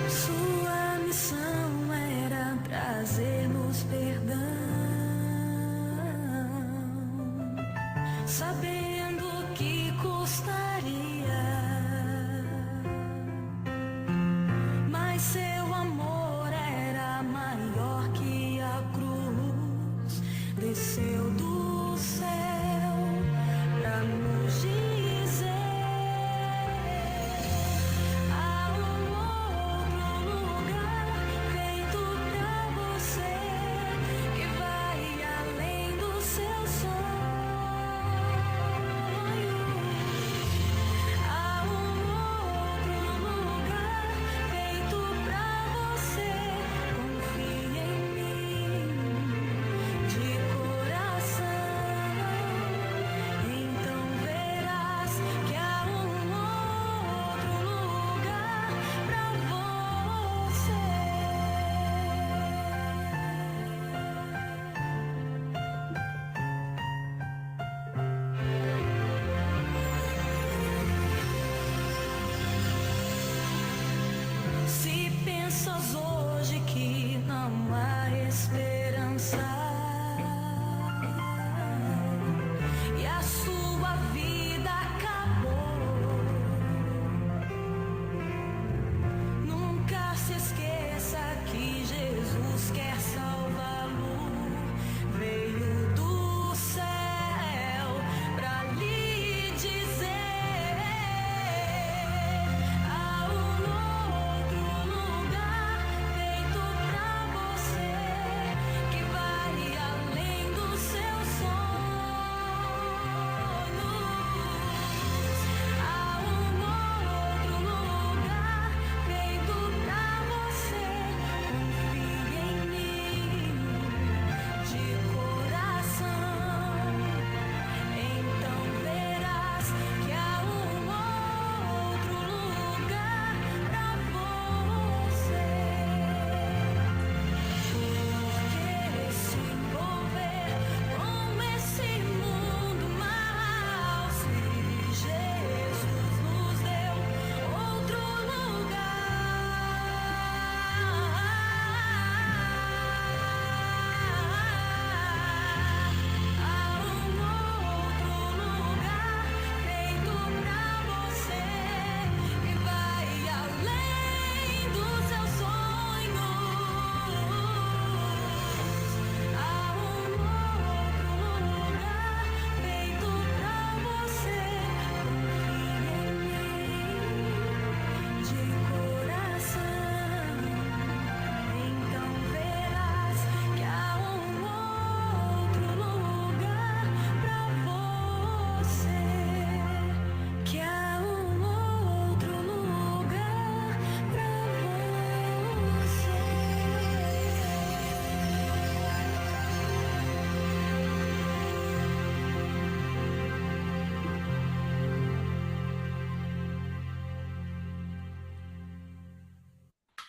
Sua missão era trazer-nos perdão, sabendo que custaria, mas seu amor era maior que a cruz, desceu do céu pra nos dizer: há um outro lugar feito pra você, que vai além dos seus sonhos. Há um outro lugar feito pra você, confia em mim de coração.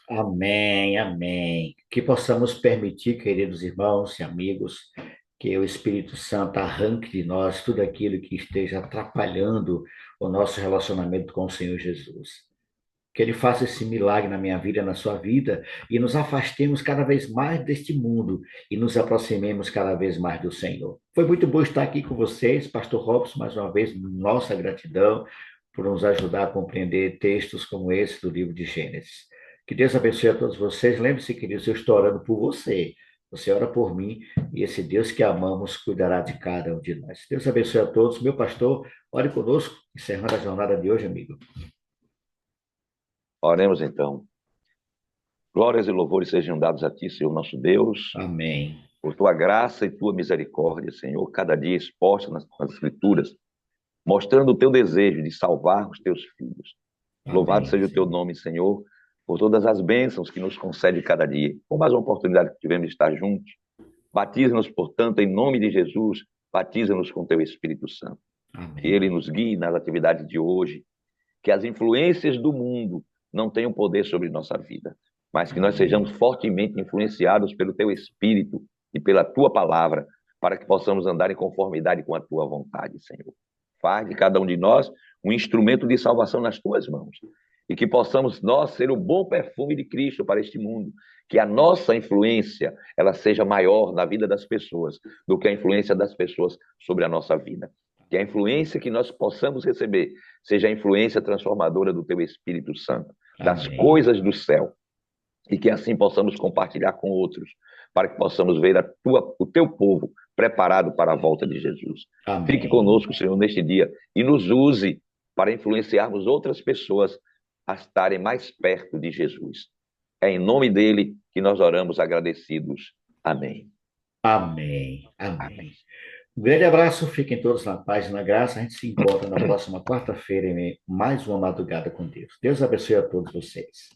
Amém, amém. Que possamos permitir, queridos irmãos e amigos, que o Espírito Santo arranque de nós tudo aquilo que esteja atrapalhando o nosso relacionamento com o Senhor Jesus. Que Ele faça esse milagre na minha vida, na sua vida, e nos afastemos cada vez mais deste mundo e nos aproximemos cada vez mais do Senhor. Foi muito bom estar aqui com vocês, Pastor Robson, mais uma vez, nossa gratidão por nos ajudar a compreender textos como esse do livro de Gênesis. Que Deus abençoe a todos vocês. Lembre-se, queridos, eu estou orando por você. Você ora por mim e esse Deus que amamos cuidará de cada um de nós. Deus abençoe a todos. Meu pastor, ore conosco, encerrando a jornada de hoje, amigo. Oremos então. Glórias e louvores sejam dados a ti, Senhor nosso Deus, Amém. por tua graça e tua misericórdia, Senhor, cada dia exposta nas Escrituras, mostrando o teu desejo de salvar os teus filhos. Louvado Amém, seja o teu Senhor. nome, Senhor, por todas as bênçãos que nos concede cada dia. Por mais uma oportunidade que tivemos de estar juntos. Batiza-nos, portanto, em nome de Jesus, batiza-nos com teu Espírito Santo. Que Amém. ele nos guie nas atividades de hoje, que as influências do mundo não tenham poder sobre nossa vida, mas que nós sejamos fortemente influenciados pelo teu Espírito e pela tua palavra, para que possamos andar em conformidade com a tua vontade, Senhor. Faz de cada um de nós um instrumento de salvação nas tuas mãos, e que possamos nós ser o bom perfume de Cristo para este mundo, que a nossa influência ela seja maior na vida das pessoas do que a influência das pessoas sobre a nossa vida. Que a influência que nós possamos receber seja a influência transformadora do teu Espírito Santo, das Amém. coisas do céu, e que assim possamos compartilhar com outros, para que possamos ver o teu povo preparado para a volta de Jesus. Amém. Fique conosco, Senhor, neste dia, e nos use para influenciarmos outras pessoas a estarem mais perto de Jesus. É em nome dele que nós oramos agradecidos. Amém. Amém. Amém. Um grande abraço, fiquem todos na paz e na graça. A gente se encontra na próxima quarta-feira em mais uma madrugada com Deus. Deus abençoe a todos vocês.